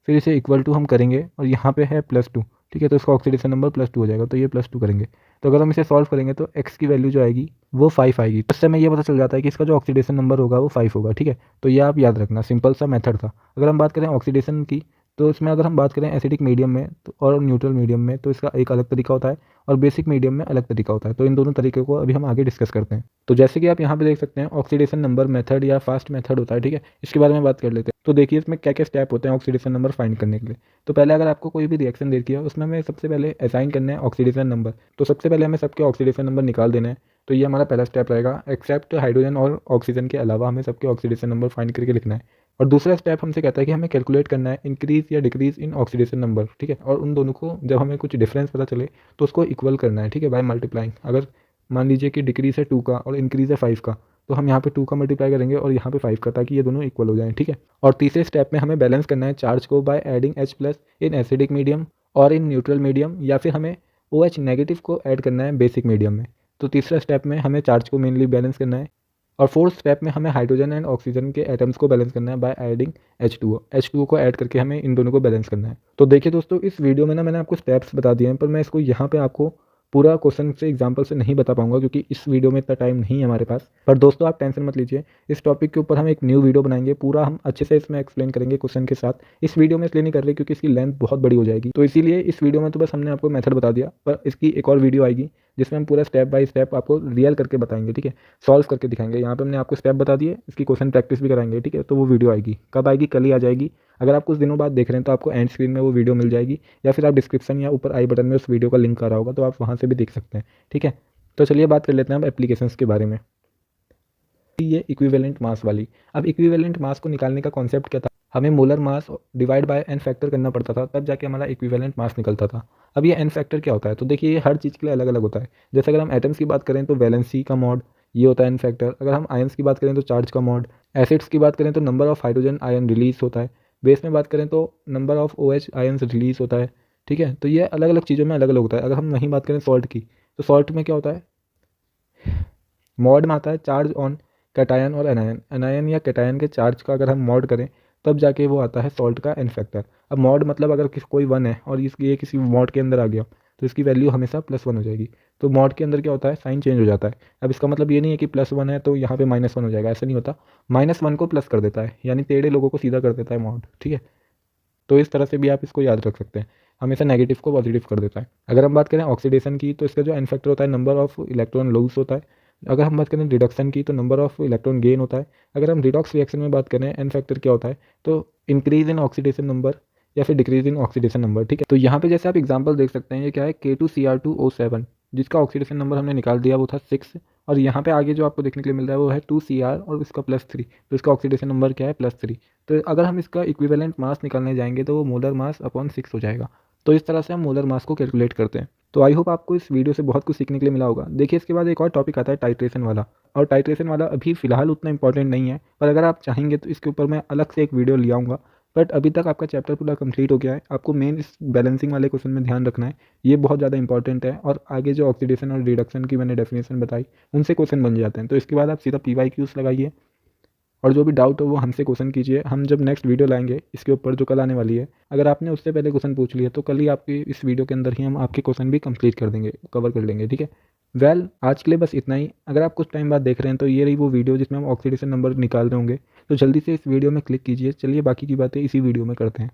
फिर इसे इक्वल टू हम करेंगे और यहाँ पे है +2, ठीक है, तो इसका ऑक्सीडेशन नंबर +2 हो जाएगा, तो ये +2 करेंगे। तो अगर हम इसे सॉल्व करेंगे तो x की वैल्यू जो आएगी वो 5 आएगी। तो इससे हमें ये पता चल जाता है कि इसका जो ऑक्सीडेशन नंबर होगा वो 5 होगा, ठीक है। तो ये आप याद रखना, सिंपल सा मेथड था। अगर हम बात करें ऑक्सीडेशन की, तो इसमें अगर हम बात करें एसिडिक मीडियम में तो और न्यूट्रल मीडियम में, तो इसका एक अलग तरीका होता है और बेसिक मीडियम में अलग तरीका होता है। तो इन दोनों तरीके को अभी हम आगे डिस्कस करते हैं। तो जैसे कि आप यहाँ पे देख सकते हैं ऑक्सीडेशन नंबर मेथड या फास्ट मेथड होता है, ठीक है, इसके बारे में बात कर लेते हैं। तो देखिए इसमें क्या क्या स्टेप होते हैं ऑक्सीडेशन नंबर फाइंड करने के लिए। तो पहले अगर आपको कोई भी रिएक्शन देखी है उसमें हमें सबसे पहले असाइन करना है ऑक्सीडेशन नंबर। तो सबसे पहले हमें सबके ऑक्सीडेशन नंबर निकाल देना है। तो ये हमारा पहला स्टेप रहेगा, एक्सेप्ट हाइड्रोजन और ऑक्सीजन के अलावा हमें सबके ऑक्सीडेशन नंबर फाइंड करके लिखना है। और दूसरा स्टेप हमसे कहता है कि हमें कैलकुलेट करना है इंक्रीज या डिक्रीज इन ऑक्सीडेशन नंबर, ठीक है, और उन दोनों को जब हमें कुछ डिफरेंस पता चले तो उसको इक्वल करना है, ठीक है, बाय मल्टीप्लाइंग। अगर मान लीजिए कि डिक्रीज है 2 का और इंक्रीज है 5 का, तो हम यहाँ पे 2 का मल्टीप्लाई करेंगे और यहाँ पे 5 का, ताकि ये दोनों इक्वल हो जाएं, ठीक है। और तीसरे स्टेप में हमें बैलेंस करना है चार्ज को by adding H+ in acidic medium और इन न्यूट्रल मीडियम, या फिर हमें OH नेगेटिव को ऐड करना है बेसिक मीडियम में। तो तीसरा स्टेप में हमें चार्ज को मेनली बैलेंस करना है। और फोर्थ स्टेप में हमें हाइड्रोजन एंड ऑक्सीजन के एटम्स को बैलेंस करना है बाय एडिंग H2O को ऐड करके हमें इन दोनों को बैलेंस करना है। तो देखिए दोस्तों, इस वीडियो में ना मैंने आपको स्टेप्स बता दिए हैं, पर मैं इसको यहाँ पे आपको पूरा क्वेश्चन से एग्जांपल से नहीं बता पाऊंगा क्योंकि इस वीडियो में इतना टाइम नहीं है हमारे पास। पर दोस्तों आप टेंशन मत लीजिए, इस टॉपिक के ऊपर हम एक न्यू वीडियो बनाएंगे, पूरा हम अच्छे से इसमें एक्सप्लेन करेंगे क्वेश्चन के साथ। इस वीडियो में इसलिए नहीं कर रहे क्योंकि इसकी लेंथ बहुत बड़ी हो जाएगी, तो इसीलिए इस वीडियो में तो बस हमने आपको मेथड बता दिया, पर इसकी एक और वीडियो आएगी जिसमें हम पूरा स्टेप बाय स्टेप आपको रियल करके बताएंगे, ठीक है, सॉल्व करके दिखाएंगे। यहाँ पे हमने आपको स्टेप बता दिए, इसकी क्वेश्चन प्रैक्टिस भी कराएंगे, ठीक है। तो वो वीडियो आएगी, कब आएगी, कल ही आ जाएगी। अगर आप कुछ दिनों बाद देख रहे हैं तो आपको एंड स्क्रीन में वो वीडियो मिल जाएगी, या फिर आप डिस्क्रिप्शन या ऊपर आई बटन में उस वीडियो का लिंक आ रहा होगा, तो आप वहाँ से भी देख सकते हैं, ठीक है। तो चलिए बात कर लेते हैं अब एप्लीकेशंस के बारे में। ये इक्विवेलेंट मास वाली, अब इक्विवेलेंट मास को निकालने का कॉन्सेप्ट क्या था, हमें molar mass divide by n factor करना पड़ता था, तब जाके हमारा इक्विवेलेंट मास निकलता था। अब ये एन फैक्टर क्या होता है, तो देखिए ये हर चीज़ के लिए अलग अलग होता है। जैसे अगर हम एटम्स की बात करें तो वैलेंसी का मॉड ये होता है एन फैक्टर। अगर हम आयंस की बात करें तो चार्ज का मॉड, एसिड्स की बात करें तो number of hydrogen ion release होता है, बेस में बात करें तो number of OH ions release होता है, ठीक है। तो ये अलग अलग चीज़ों में अलग अलग होता है। अगर हम वहीं बात करें सॉल्ट की, तो सॉल्ट में क्या होता है, मॉड में आता है चार्ज ऑन कैटायन और एनायन, एनायन या कैटायन के चार्ज का अगर हम मॉड करें तब जाके वो आता है सॉल्ट का एन फैक्टर। अब मॉड मतलब अगर कोई 1 है और ये किसी मॉड के अंदर आ गया तो इसकी वैल्यू हमेशा +1 हो जाएगी। तो मॉड के अंदर क्या होता है, साइन चेंज हो जाता है। अब इसका मतलब ये नहीं है कि +1 है तो यहाँ पे -1 हो जाएगा, ऐसा नहीं होता। -1 को प्लस कर देता है, यानी टेढ़े लोगों को सीधा कर देता है मॉड, ठीक है। तो इस तरह से भी आप इसको याद रख सकते हैं, हमेशा नेगेटिव को पॉजिटिव कर देता है। अगर हम बात करें ऑक्सीडेशन की, तो इसका जो एन फैक्टर होता है नंबर ऑफ इलेक्ट्रॉन लॉस होता है। अगर हम बात करें रिडक्शन की तो नंबर ऑफ इलेक्ट्रॉन गेन होता है। अगर हम रिडॉक्स रिएक्शन में बात करें एन फैक्टर क्या होता है, तो इंक्रीज इन ऑक्सीडेशन नंबर या फिर डिक्रीज इन ऑक्सीडेशन नंबर, ठीक है। तो यहाँ पे जैसे आप एग्जांपल देख सकते हैं, ये क्या है K2Cr2O7, जिसका ऑक्सीडेशन नंबर हमने निकाल दिया वो था 6, और यहाँ पे आगे जो आपको देखने के लिए मिल रहा है वो है 2Cr और इसका +3, तो इसका ऑक्सीडेशन नंबर क्या है +3। तो अगर हम इसका इक्विवेलेंट मास निकालने जाएंगे तो वो मोलर मास अपॉन 6 हो जाएगा। तो इस तरह से हम मोलर मास को कैलकुलेट करते हैं। तो आई होप आपको इस वीडियो से बहुत कुछ सीखने के लिए मिला होगा। देखिए इसके बाद एक और टॉपिक आता है टाइट्रेशन वाला, और टाइट्रेशन वाला अभी फ़िलहाल उतना इंपॉर्टेंट नहीं है, पर अगर आप चाहेंगे तो इसके ऊपर मैं अलग से एक वीडियो ले आऊँगा। बट अभी तक आपका चैप्टर पूरा कंप्लीट हो गया है, आपको मेन इस बैलेंसिंग वाले क्वेश्चन में ध्यान रखना है, ये बहुत ज़्यादा इंपॉर्टेंट है। और आगे जो ऑक्सीडेशन और रिडक्शन की मैंने डेफिनेशन बताई उनसे क्वेश्चन बन जाते हैं। तो इसके बाद आप सीधा PYQs लगाइए और जो भी डाउट हो वो हमसे क्वेश्चन कीजिए। हम जब नेक्स्ट वीडियो लाएंगे इसके ऊपर जो कल आने वाली है, अगर आपने उससे पहले क्वेश्चन पूछ लिया तो कल ही आपकी इस वीडियो के अंदर ही हम आपके क्वेश्चन भी कंप्लीट कर देंगे, कवर कर लेंगे, ठीक है। आज के लिए बस इतना ही। अगर आप कुछ टाइम बाद देख रहे हैं तो ये रही वो वीडियो जिसमें हम ऑक्सीडेशन नंबर निकाल रहे होंगे, तो जल्दी से इस वीडियो में क्लिक कीजिए। चलिए बाकी की बातें इसी वीडियो में करते हैं।